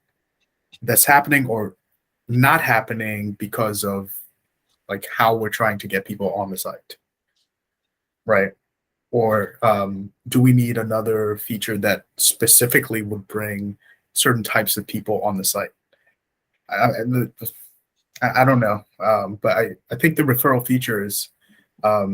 that's happening, or not happening because of like how we're trying to get people on the site, right? Or do we need another feature that specifically would bring certain types of people on the site? I don't know, but I think the referral feature is, I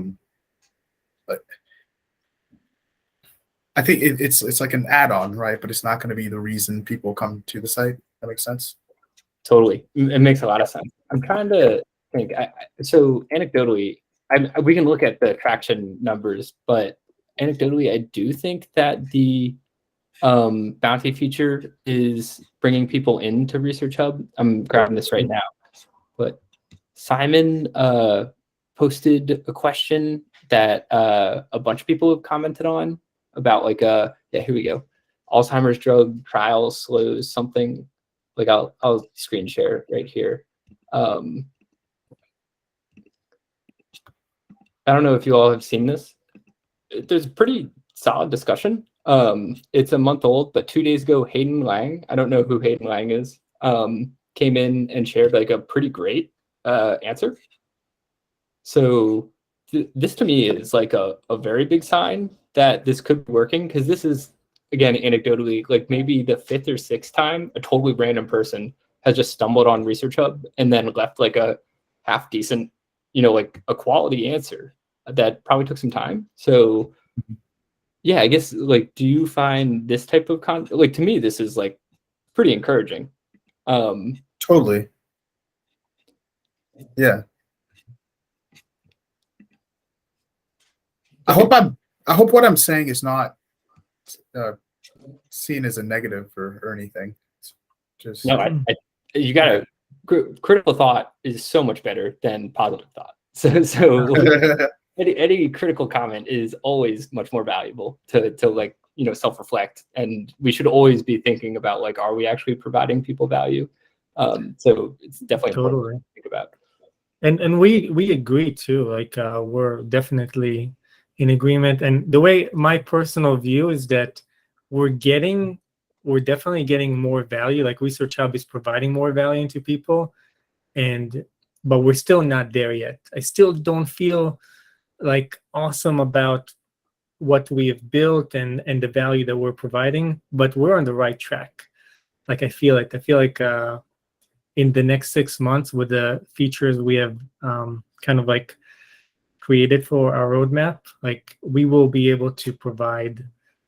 think it's like an add-on, right? But it's not going to be the reason people come to the site. That makes sense. Totally, it makes a lot of sense. I'm trying to think. So anecdotally, we can look at the traction numbers, but anecdotally, I do think that the bounty feature is bringing people into ResearchHub. I'm grabbing this right now, but Simon posted a question that a bunch of people have commented on about like yeah, here we go. Alzheimer's drug trial slows something. Like I'll screen share right here. I don't know if you all have seen this. There's a pretty solid discussion. It's a month old, but 2 days ago, Hayden Lang, I don't know who Hayden Lang is, came in and shared like a pretty great answer. So this to me is like a very big sign that this could be working, because this is, again, anecdotally, like maybe the 5th or 6th time a totally random person has just stumbled on ResearchHub and then left like a half decent, like a quality answer that probably took some time. So yeah, I guess, like, do you find this type of like, to me, this is like pretty encouraging. Totally. Yeah. I hope what I'm saying is not seen as a negative or anything. It's just no, you gotta critical thought is so much better than positive thought. So any critical comment is always much more valuable to like self-reflect, and we should always be thinking about like, are we actually providing people value? So it's definitely important to think about. And we agree too. Like we're definitely in agreement. And the way my personal view is that we're definitely getting more value. Like ResearchHub is providing more value to people, but we're still not there yet. I still don't feel like awesome about what we have built and the value that we're providing, but we're on the right track. Like I feel like in the next 6 months, with the features we have kind of like created for our roadmap, like we will be able to provide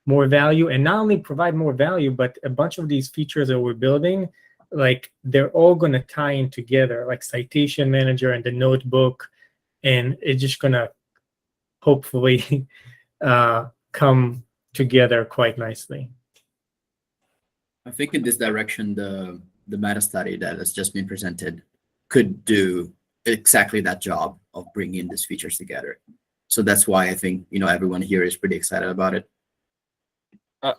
more value, and not only provide more value, but a bunch of these features that we're building, like they're all going to tie in together, like citation manager and the notebook, and it's just going to hopefully come together quite nicely. I think in this direction, the meta study that has just been presented could do exactly that job of bringing these features together. So that's why I think everyone here is pretty excited about it.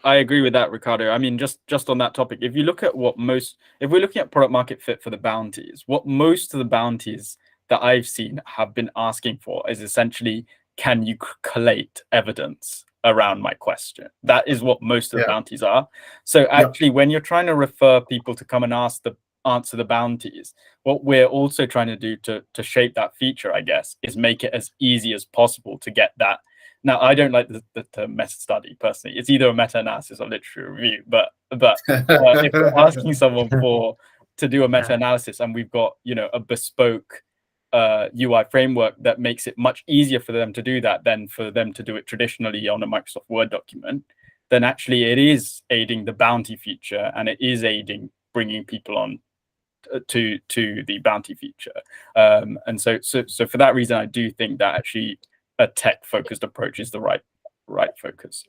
I agree with that, Ricardo. I mean, just on that topic, if you look at if we're looking at product market fit for the bounties, what most of the bounties that I've seen have been asking for is essentially, can you collate evidence around my question? That is what most of the bounties are. So actually, when you're trying to refer people to come and answer the bounties, what we're also trying to do to shape that feature, I guess, is make it as easy as possible to get that. Now, I don't like the meta study personally. It's either a meta-analysis or literary review. But if we're asking someone to do a meta-analysis, and we've got a bespoke UI framework that makes it much easier for them to do that than for them to do it traditionally on a Microsoft Word document, then actually it is aiding the bounty feature, and it is aiding bringing people on to the bounty feature. And so for that reason, I do think that actually a tech-focused approach is the right focus.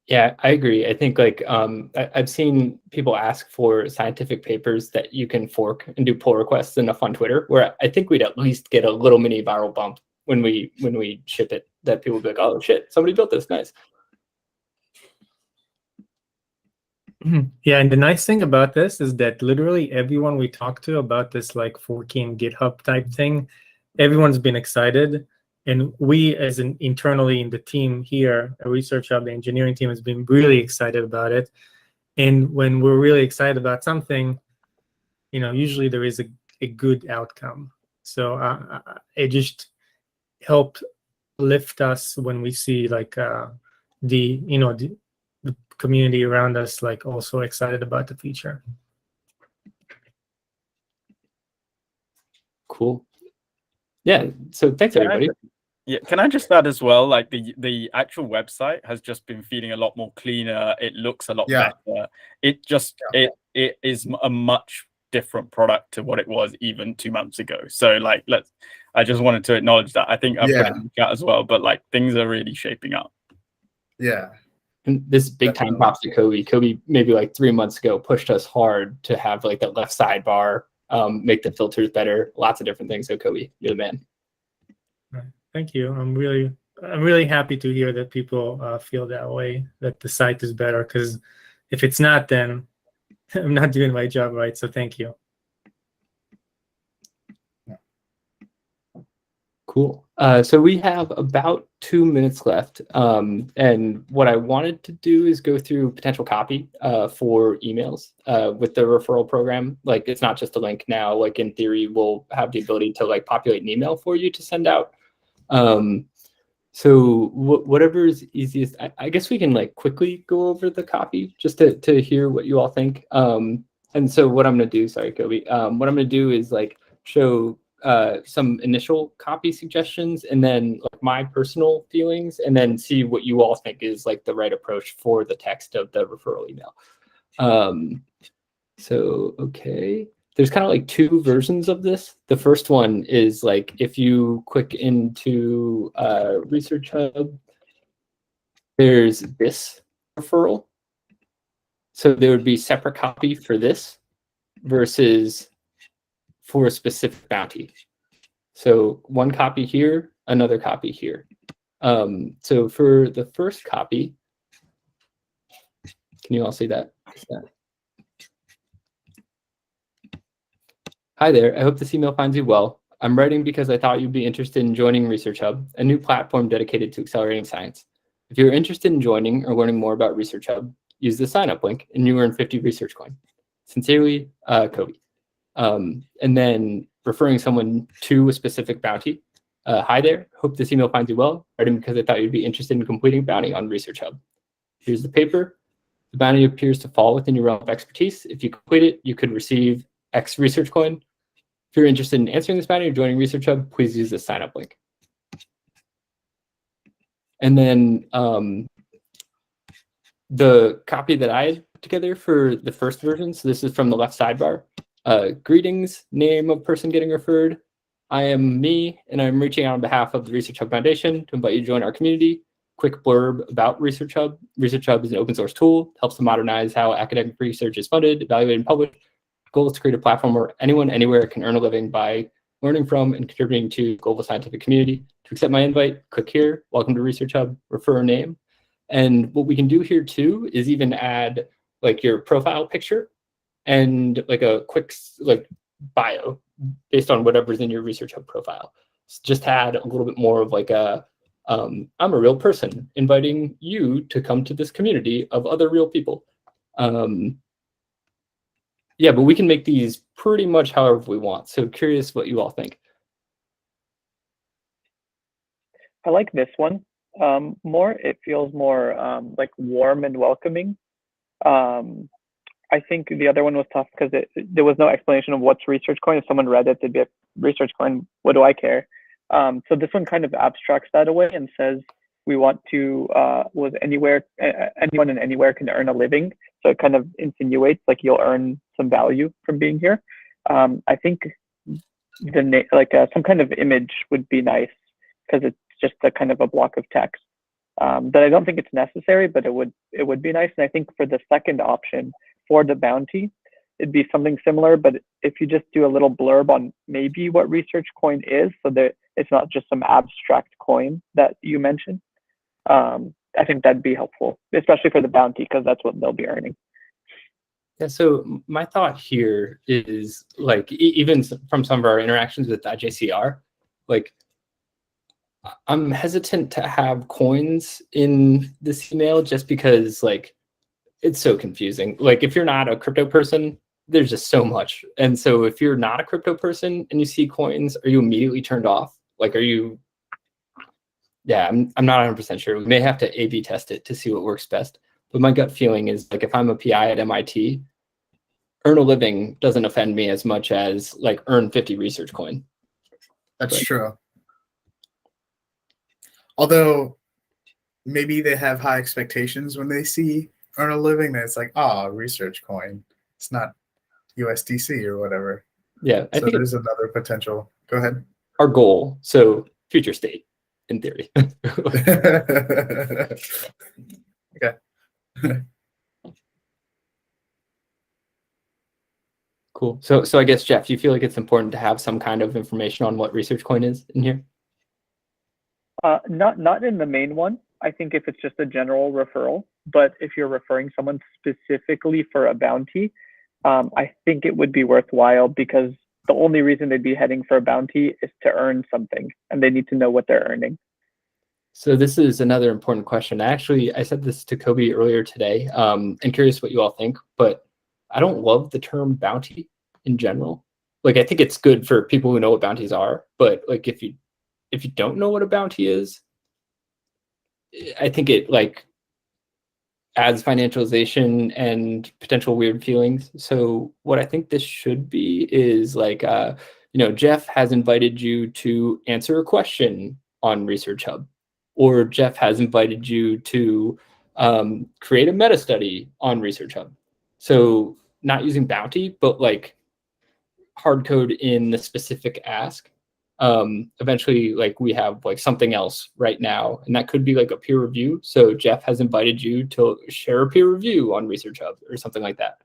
Yeah, I agree. I think like I've seen people ask for scientific papers that you can fork and do pull requests enough on Twitter, where I think we'd at least get a little mini viral bump when we ship it, that people would be like, oh shit, somebody built this, nice. Yeah, and the nice thing about this is that literally everyone we talk to about this like forking GitHub type thing, everyone's been excited. And we, as internally in the team here at ResearchHub, the engineering team has been really excited about it. And when we're really excited about something, usually there is a good outcome. So it just helped lift us when we see like the community around us like also excited about the feature. Cool. Yeah. So thanks everybody. Yeah, can I just add as well, like the actual website has just been feeling a lot more cleaner. It looks a lot better. It just it is a much different product to what it was even 2 months ago. So like I just wanted to acknowledge that. I think I put it in the chat as well, but like things are really shaping up. Yeah. And this big time props to Kobe. Kobe maybe like 3 months ago pushed us hard to have like the left sidebar, make the filters better, lots of different things. So Kobe, you're the man. Thank you. I'm really happy to hear that people feel that way, that the site is better, because if it's not, then I'm not doing my job right. So thank you. Cool. So we have about 2 minutes left. And what I wanted to do is go through potential copy for emails with the referral program. Like it's not just a link now, like in theory, we'll have the ability to like populate an email for you to send out. So whatever is easiest, I guess we can like quickly go over the copy just to hear what you all think. And so what I'm going to do, sorry, Kobe, what I'm going to do is like show some initial copy suggestions and then like my personal feelings, and then see what you all think is like the right approach for the text of the referral email. So, okay. There's kind of like 2 versions of this. The first one is like if you click into ResearchHub, there's this referral. So there would be separate copy for this versus for a specific bounty. So one copy here, another copy here. So for the first copy, can you all see that? Hi there, I hope this email finds you well. I'm writing because I thought you'd be interested in joining ResearchHub, a new platform dedicated to accelerating science. If you're interested in joining or learning more about ResearchHub, use the sign up link and you earn 50 research coin. Sincerely, Kobe. And then referring someone to a specific bounty. Hi there, hope this email finds you well. Writing because I thought you'd be interested in completing a bounty on ResearchHub. Here's the paper. The bounty appears to fall within your realm of expertise. If you complete it, you could receive X research coin. If you're interested in answering this bounty or joining ResearchHub, please use the sign up link. And then the copy that I had together for the first version, so this is from the left sidebar. Greetings, name of person getting referred. I am me, and I'm reaching out on behalf of the ResearchHub Foundation to invite you to join our community. Quick blurb about ResearchHub. ResearchHub is an open source tool, helps to modernize how academic research is funded, evaluated, and published. The goal is to create a platform where anyone, anywhere can earn a living by learning from and contributing to the global scientific community. To accept my invite, click here, welcome to ResearchHub, refer a name. And what we can do here too is even add like your profile picture and like a quick like bio based on whatever's in your ResearchHub profile. Just add a little bit more of like a, I'm a real person inviting you to come to this community of other real people. Yeah, but we can make these pretty much however we want. So curious what you all think. I like this one more. It feels more like warm and welcoming. I think the other one was tough because there was no explanation of what's research coin. If someone read it, they'd be a research coin. What do I care? So this one kind of abstracts that away and says we want to was anywhere, anyone and anywhere can earn a living. So it kind of insinuates like you'll earn some value from being here. I think some kind of image would be nice because it's just a kind of a block of text. That I don't think it's necessary, but it would be nice. And I think for the second option for the bounty, it'd be something similar. But if you just do a little blurb on maybe what research coin is, so that it's not just some abstract coin that you mentioned, I think that'd be helpful, especially for the bounty, because that's what they'll be earning. Yeah, so my thought here is like, even from some of our interactions with IJCR, like I'm hesitant to have coins in this email just because like it's so confusing. Like if you're not a crypto person, there's just so much. And so if you're not a crypto person and you see coins, are you immediately turned off? Like, are you? Yeah, I'm not 100% sure. We may have to A/B test it to see what works best. But my gut feeling is like if I'm a PI at MIT, earn a living doesn't offend me as much as like earn 50 research coin. That's true. Although maybe they have high expectations when they see earn a living, that it's like, oh, research coin. It's not USDC or whatever. Yeah, I So think there's another potential. Go ahead. our goal. So future state, in theory. Okay. Cool. So I guess, Jeff, you feel like it's important to have some kind of information on what research coin is in here? Not in the main one. I think if it's just a general referral, but if you're referring someone specifically for a bounty, I think it would be worthwhile because the only reason they'd be heading for a bounty is to earn something, and they need to know what they're earning. So this is another important question. I said this to Kobe earlier today. And curious what you all think, but I don't love the term bounty in general. Like I think it's good for people who know what bounties are, but like if you don't know what a bounty is, I think it like adds financialization and potential weird feelings. So what I think this should be is like, Jeff has invited you to answer a question on ResearchHub, or Jeff has invited you to create a meta study on ResearchHub. So not using bounty, but like hard code in the specific ask. Eventually, like we have like something else right now, and that could be like a peer review. So Jeff has invited you to share a peer review on ResearchHub or something like that.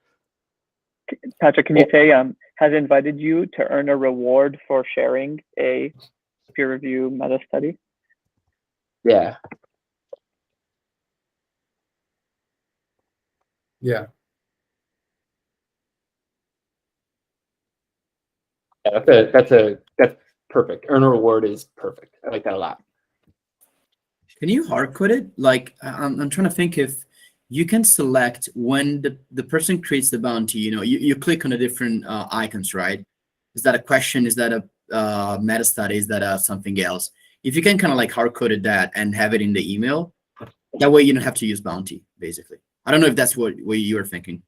Patrick, can you say has invited you to earn a reward for sharing a peer review meta study? Yeah. Yeah. Yeah, that's perfect. Earn a reward is perfect. I like that a lot. Can you hard code it? Like I'm trying to think if you can select when the person creates the bounty, you click on the different icons, right? Is that a question? Is that a meta study? Is that something else? If you can kind of like hard coded that and have it in the email, that way you don't have to use bounty, basically. I don't know if that's what you were thinking.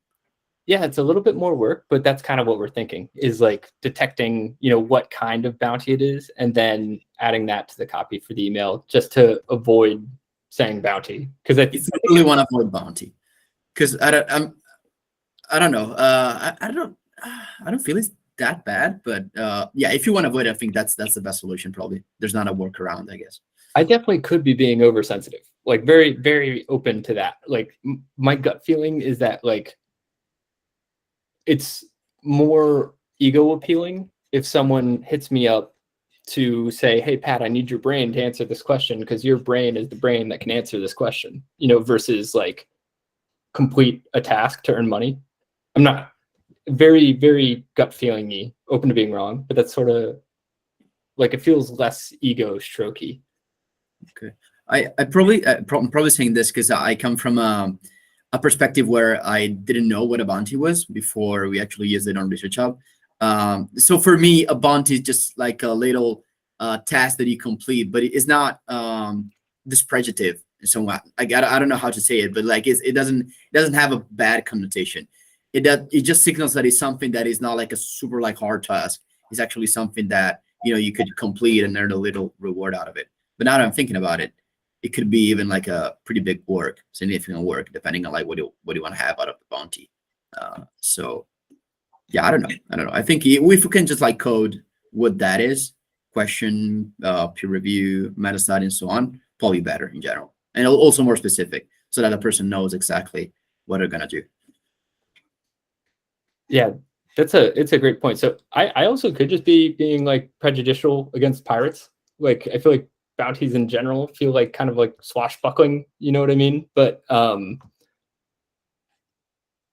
Yeah, it's a little bit more work, but that's kind of what we're thinking is like detecting, what kind of bounty it is, and then adding that to the copy for the email just to avoid saying bounty. Because I really want to avoid bounty. Because I don't know. I don't feel it's that bad, but yeah, if you want to avoid it, I think that's the best solution. Probably there's not a workaround, I guess. I definitely could be being oversensitive, like very, very open to that. Like my gut feeling is that like it's more ego appealing if someone hits me up to say, hey, Pat, I need your brain to answer this question because your brain is the brain that can answer this question, versus like complete a task to earn money. I'm not very, very gut feeling-y, open to being wrong, but that's sort of like it feels less ego strokey. Okay. I'm probably saying this because I come from a perspective where I didn't know what a bounty was before we actually used it on ResearchHub. So for me, a bounty is just like a little task that you complete, but it is not dispredative. So I don't know how to say it, but like it doesn't have a bad connotation. It just signals that it's something that is not like a super like hard task. It's actually something that you could complete and earn a little reward out of it. But now that I'm thinking about it, it could be even like a pretty big work, significant work, depending on like what you want to have out of the bounty. So yeah, I don't know. I think if we can just like code what that is, question, peer review, meta study, and so on, probably better in general, and also more specific, so that a person knows exactly what they're gonna do. Yeah, it's a great point. So I also could just be being like prejudicial against pirates. Like I feel like bounties in general feel like kind of like swashbuckling, you know what I mean? But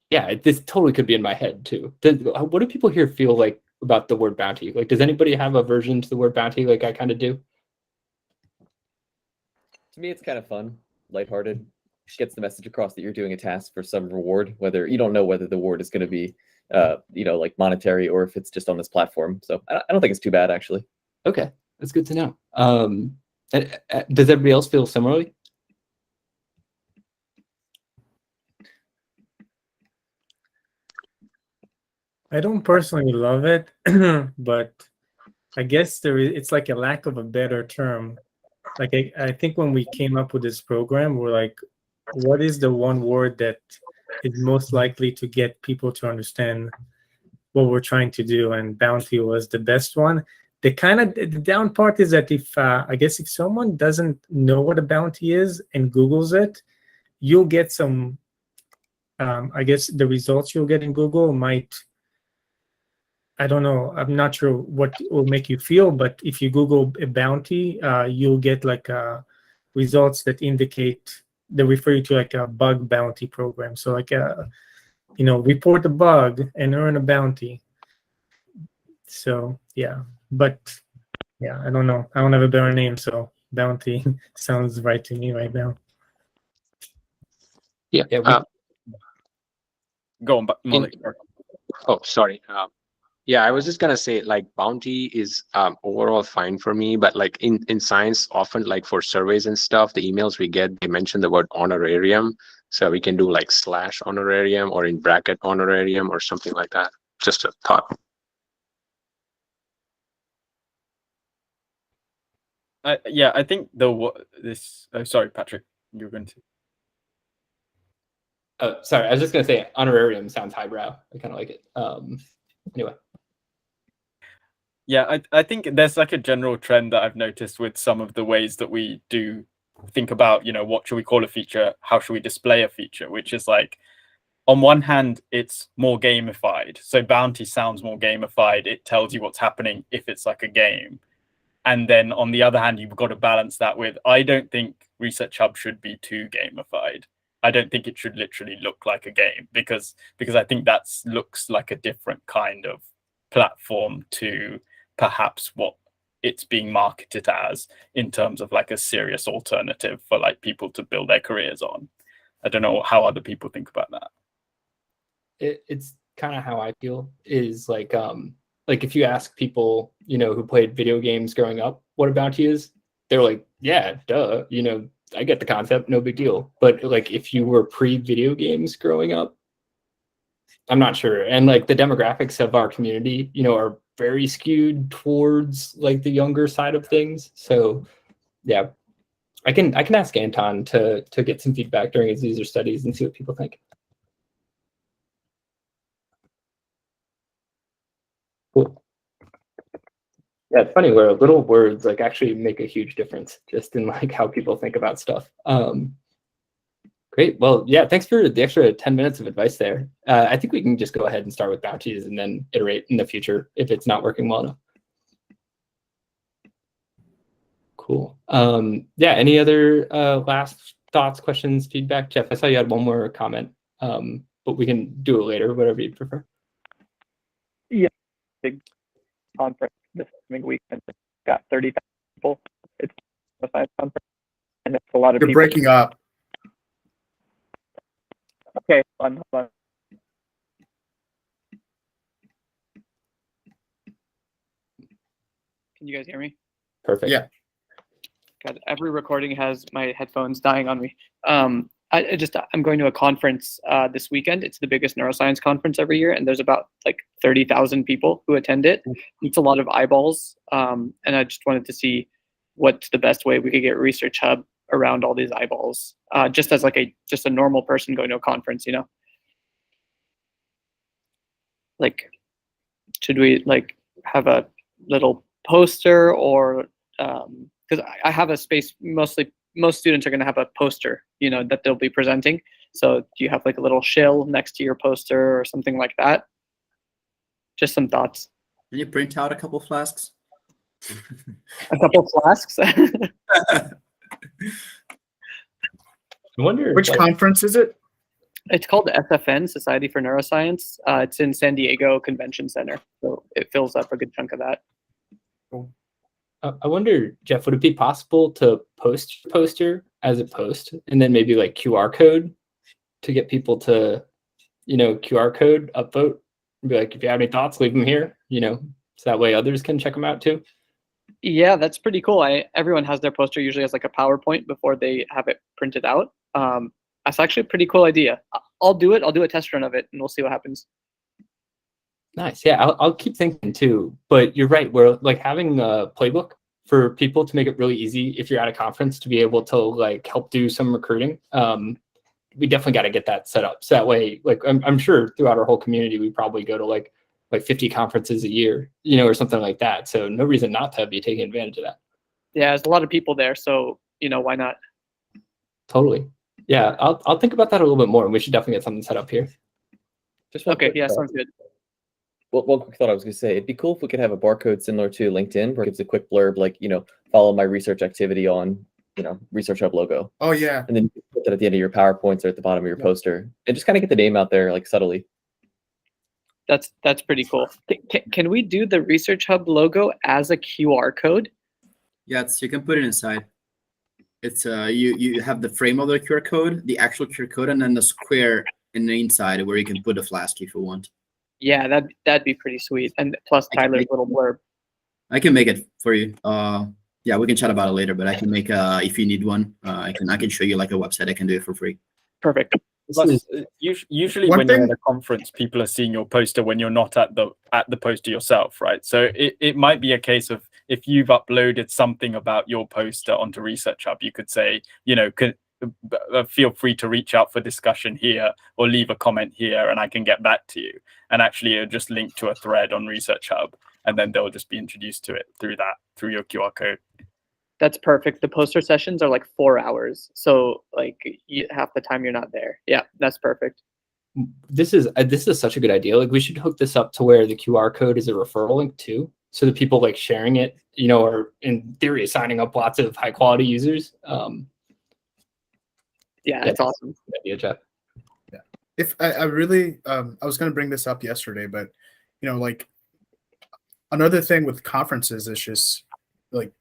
yeah, this totally could be in my head too. What do people here feel like about the word bounty? Like, does anybody have aversion to the word bounty like I kind of do? To me, it's kind of fun, lighthearted. gets the message across that you're doing a task for some reward, whether you don't know whether the reward is going to be, like monetary or if it's just on this platform. So I don't think it's too bad, actually. Okay, that's good to know. Does everybody else feel similarly? I don't personally love it, but I guess it's like a lack of a better term. Like I think when we came up with this program, we're like, what is the one word that is most likely to get people to understand what we're trying to do? And bounty was the best one. The down part is that if I guess if someone doesn't know what a bounty is and Googles it, you'll get some. I guess the results you'll get in Google might. I don't know. I'm not sure what will make you feel, but if you Google a bounty, you'll get like results that indicate they refer you to like a bug bounty program. So like report a bug and earn a bounty. So yeah, but yeah, I don't know. I don't have a better name, so bounty sounds right to me right now. Yeah. Go on, Malik. Oh, sorry. Yeah, I was just gonna say, like, bounty is overall fine for me, but like in science, often like for surveys and stuff, the emails we get, they mention the word honorarium, so we can do like / honorarium or in bracket honorarium or something like that. Just a thought. Yeah, I think sorry, Patrick, you were going to. Oh, sorry, I was just gonna say honorarium sounds highbrow. I kind of like it. Anyway. Yeah, I think there's like a general trend that I've noticed with some of the ways that we do think about, what should we call a feature? How should we display a feature? Which is like, on one hand, it's more gamified. So bounty sounds more gamified. It tells you what's happening if it's like a game. And then on the other hand, you've got to balance that with, I don't think ResearchHub should be too gamified. I don't think it should literally look like a game because I think that looks like a different kind of platform to perhaps what it's being marketed as in terms of like a serious alternative for like people to build their careers on. I don't know how other people think about that. It's kind of how I feel is like if you ask people, who played video games growing up, what a bounty is, they're like, yeah, duh, I get the concept, no big deal. But like if you were pre-video games growing up, I'm not sure. And like the demographics of our community, are very skewed towards like the younger side of things. So yeah, I can ask Anton to get some feedback during his user studies and see what people think. Cool. Yeah, it's funny where little words like actually make a huge difference just in like how people think about stuff. Great. Well, yeah, thanks for the extra 10 minutes of advice there. I think we can just go ahead and start with bounties and then iterate in the future if it's not working well enough. Cool. Yeah, any other last thoughts, questions, feedback? Jeff, I saw you had one more comment, but we can do it later, whatever you prefer. Yeah, big conference this coming week, and it's got 30,000 people. It's a science conference, and it's a lot of You're people. breaking up. Okay, hold on. Can you guys hear me? Perfect. Yeah. God, every recording has my headphones dying on me. I'm going to a conference this weekend. It's the biggest neuroscience conference every year, and there's about like 30,000 people who attend it. It's a lot of eyeballs, and I just wanted to see what's the best way we could get ResearchHub around all these eyeballs, just as like a normal person going to a conference, Like, should we like have a little poster or because I have a space, most students are going to have a poster, that they'll be presenting. So do you have like a little shill next to your poster or something like that? Just some thoughts. Can you print out a couple flasks? A couple flasks? I wonder Which conference is it? It's called SFN, Society for Neuroscience. It's in San Diego Convention Center. So it fills up a good chunk of that. I wonder, Jeff, would it be possible to post your poster as a post, and then maybe like QR code to get people to, QR code upvote and be like, if you have any thoughts, leave them here, so that way others can check them out too. Yeah, that's pretty cool. Everyone has their poster usually as like a PowerPoint before they have it printed out. That's actually a pretty cool idea. I'll do it. I'll do a test run of it, and we'll see what happens. Nice. Yeah, I'll keep thinking too. But you're right. We're like having a playbook for people to make it really easy if you're at a conference to be able to like help do some recruiting. We definitely got to get that set up. So that way, like I'm sure throughout our whole community, we probably go to like 50 conferences a year, or something like that. So no reason not to be taking advantage of that. Yeah, there's a lot of people there, so why not? Totally. Yeah, I'll think about that a little bit more, and we should definitely get something set up here. Just one Okay, quick yeah, thought. sounds good. One quick thought I was going to say, it'd be cool if we could have a barcode similar to LinkedIn, where it gives a quick blurb like, follow my research activity on, ResearchHub logo. Oh yeah. And then you can put that at the end of your PowerPoints or at the bottom of your poster, and just kind of get the name out there like subtly. That's pretty cool. Can we do the ResearchHub logo as a QR code? Yes, you can put it inside. It's you have the frame of the QR code, the actual QR code, and then the square in the inside where you can put a flask if you want. Yeah, that'd be pretty sweet. And plus Tyler's little blurb. I can make it for you. Yeah, we can chat about it later, but I can make if you need one, I can show you like a website. I can do it for free. Perfect. Plus, usually when you're at a conference, people are seeing your poster when you're not at the poster yourself, right? So it might be a case of if you've uploaded something about your poster onto ResearchHub, you could say, feel free to reach out for discussion here or leave a comment here, and I can get back to you. And actually, it'll just link to a thread on ResearchHub, and then they'll just be introduced to it through your QR code. That's perfect. The poster sessions are like 4 hours, so like half the time you're not there. Yeah, that's perfect. This is such a good idea. Like we should hook this up to where the QR code is a referral link too, so that people like sharing it, are in theory signing up lots of high quality users. Yeah, that's awesome. Good idea, Jeff. Yeah. If I really, I was going to bring this up yesterday, but like another thing with conferences is just like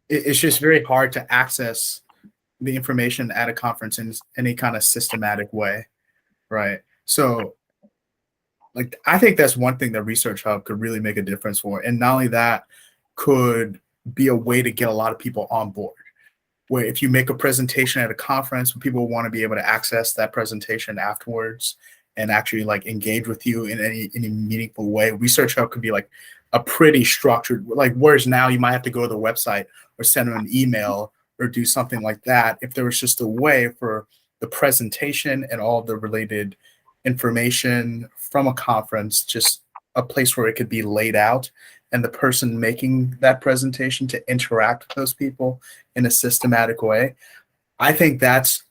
it's just very hard to access the information at a conference in any kind of systematic way, right? So like I think that's one thing that ResearchHub could really make a difference for, and not only that, could be a way to get a lot of people on board. Where if you make a presentation at a conference, people want to be able to access that presentation afterwards and actually like engage with you in any meaningful way. ResearchHub could be like a pretty structured, like whereas now you might have to go to the website or send them an email or do something like that. If there was just a way for the presentation and all the related information from a conference, just a place where it could be laid out and the person making that presentation to interact with those people in a systematic way, I think that's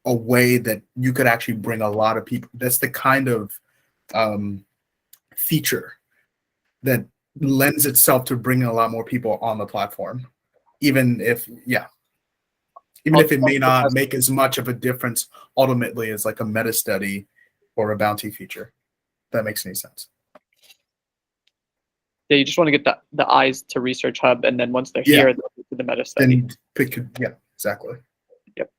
a way that you could actually bring a lot of people. That's the kind of feature that lends itself to bringing a lot more people on the platform, even if it may not make as much of a difference ultimately as like a Metastudy or a Bounty feature. If that makes any sense. Yeah, you just want to get the eyes to ResearchHub, and then once they're here, they'll get to the Metastudy. Yeah, exactly. Yep.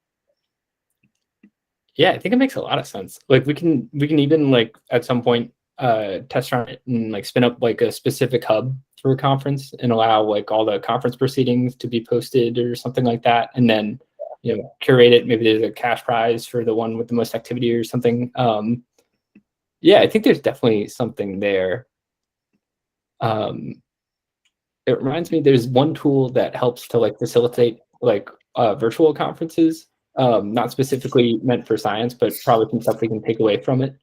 Yeah, I think it makes a lot of sense. Like we can even like at some point test run it and like spin up like a specific hub for a conference and allow like all the conference proceedings to be posted or something like that, and then curate it. Maybe there's a cash prize for the one with the most activity or something. Yeah, I think there's definitely something there. It reminds me, there's one tool that helps to like facilitate like virtual conferences, not specifically meant for science, but probably some stuff we can take away from it.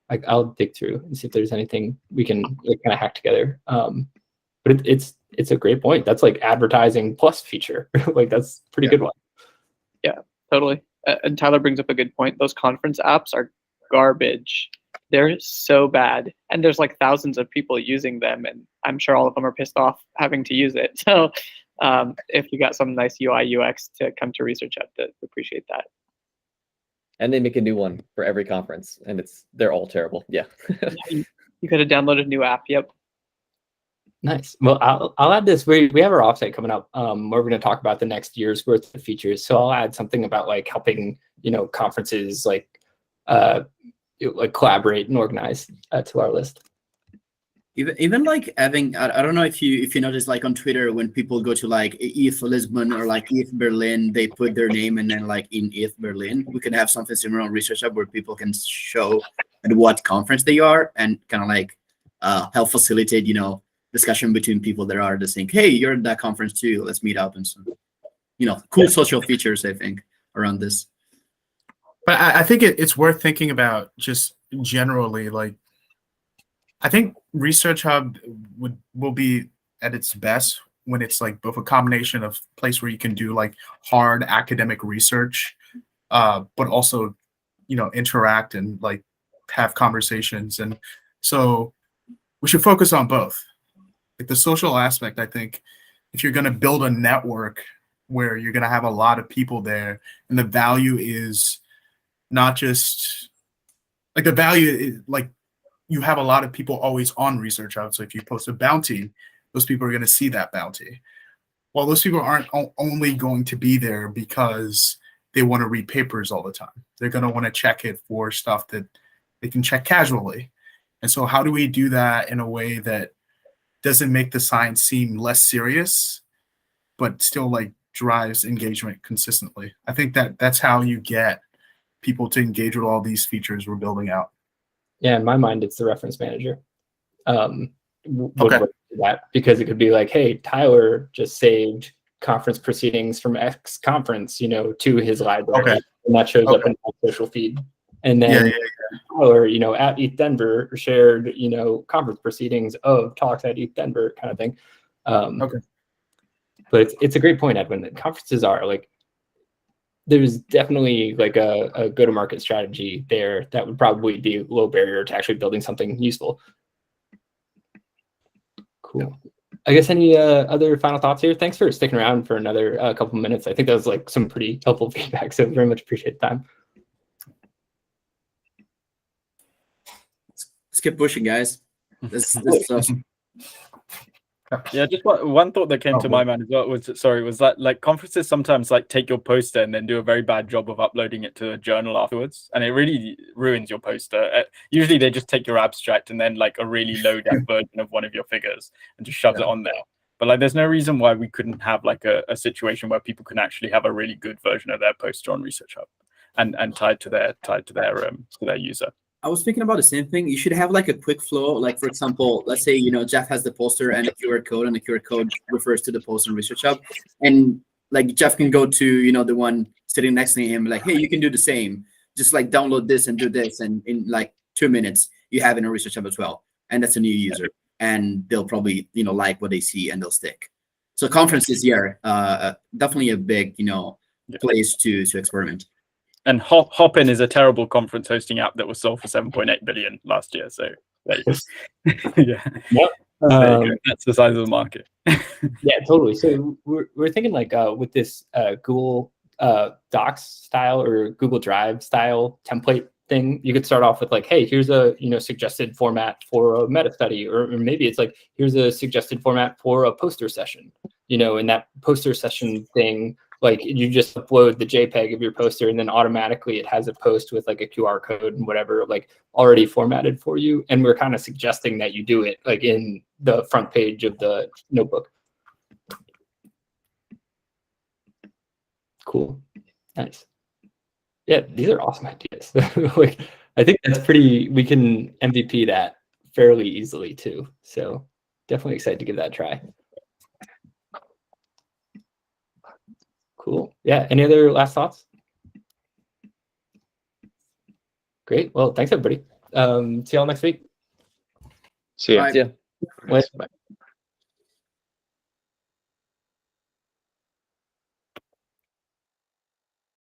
Like I'll dig through and see if there's anything we can like kind of hack together. But it's a great point. That's like advertising plus feature. Like that's a pretty good one. Yeah, totally. And Tyler brings up a good point. Those conference apps are garbage. They're so bad, and there's like thousands of people using them, and I'm sure all of them are pissed off having to use it. So if you got some nice UI UX to come to ResearchHub, to appreciate that. And they make a new one for every conference, and they're all terrible. Yeah. You could have downloaded a new app. Yep. Nice. Well, I'll add this. We have our offsite coming up. Where we're going to talk about the next year's worth of features. So I'll add something about like helping conferences like collaborate and organize to our list. Even like having, I don't know if you notice, like on Twitter, when people go to like ETH Lisbon or like ETH Berlin, they put their name and then like in ETH Berlin. We can have something similar on ResearchHub where people can show at what conference they are and kind of like help facilitate, discussion between people that are just saying, hey, you're at that conference too, let's meet up, and some, cool social features, I think, around this. But I think it's worth thinking about just generally, like, I think ResearchHub will be at its best when it's like both a combination of place where you can do like hard academic research, but also, interact and like have conversations. And so we should focus on both. Like the social aspect, I think if you're going to build a network where you're going to have a lot of people there, and the value is not just like the value is like, you have a lot of people always on ResearchHub. So if you post a bounty, those people are going to see that bounty. Well, those people aren't only going to be there because they want to read papers all the time. They're going to want to check it for stuff that they can check casually. And so how do we do that in a way that doesn't make the science seem less serious, but still like drives engagement consistently? I think that's how you get people to engage with all these features we're building out. Yeah, in my mind, it's the reference manager. Okay. That because it could be like, hey, Tyler just saved conference proceedings from X conference, to his library, Okay. and that shows up in my social feed. And then Tyler, at ETH Denver shared, conference proceedings of talks at ETH Denver, kind of thing. Okay. But it's a great point, Edwin. That conferences are like, there's definitely like a go-to-market strategy there that would probably be low barrier to actually building something useful. Cool. I guess any other final thoughts here? Thanks for sticking around for another couple minutes. I think that was like some pretty helpful feedback, so very much appreciate the time. Let's keep pushing, guys. This stuff. Yeah, just one thought that came to my mind as well was that like conferences sometimes like take your poster and then do a very bad job of uploading it to a journal afterwards, and it really ruins your poster. Usually they just take your abstract and then like a really low def version of one of your figures and just shoves it on there. But like there's no reason why we couldn't have like a situation where people can actually have a really good version of their poster on ResearchHub and tied to their user. I was thinking about the same thing. You should have like a quick flow. Like, for example, let's say, Jeff has the poster and a QR code, and the QR code refers to the poster in ResearchHub. And like Jeff can go to, the one sitting next to him, like, hey, you can do the same. Just like download this and do this. And in like 2 minutes, you have it in ResearchHub as well. And that's a new user. And they'll probably, like what they see and they'll stick. So conferences here, definitely a big, place to experiment. And Hopin is a terrible conference hosting app that was sold for 7.8 billion last year. So there you go. Yeah. Yep. That's the size of the market. Yeah, totally. So we're thinking like with this Google Docs style or Google Drive style template thing, you could start off with like, hey, here's a suggested format for a meta study, or maybe it's like, here's a suggested format for a poster session. In that poster session thing, like you just upload the JPEG of your poster and then automatically it has a post with like a QR code and whatever, like already formatted for you. And we're kind of suggesting that you do it like in the front page of the notebook. Cool. Nice. Yeah, these are awesome ideas. Like, I think that's we can MVP that fairly easily too. So definitely excited to give that a try. Cool. Yeah. Any other last thoughts? Great. Well, thanks everybody. See y'all next week. See ya. Bye. Yeah. Bye.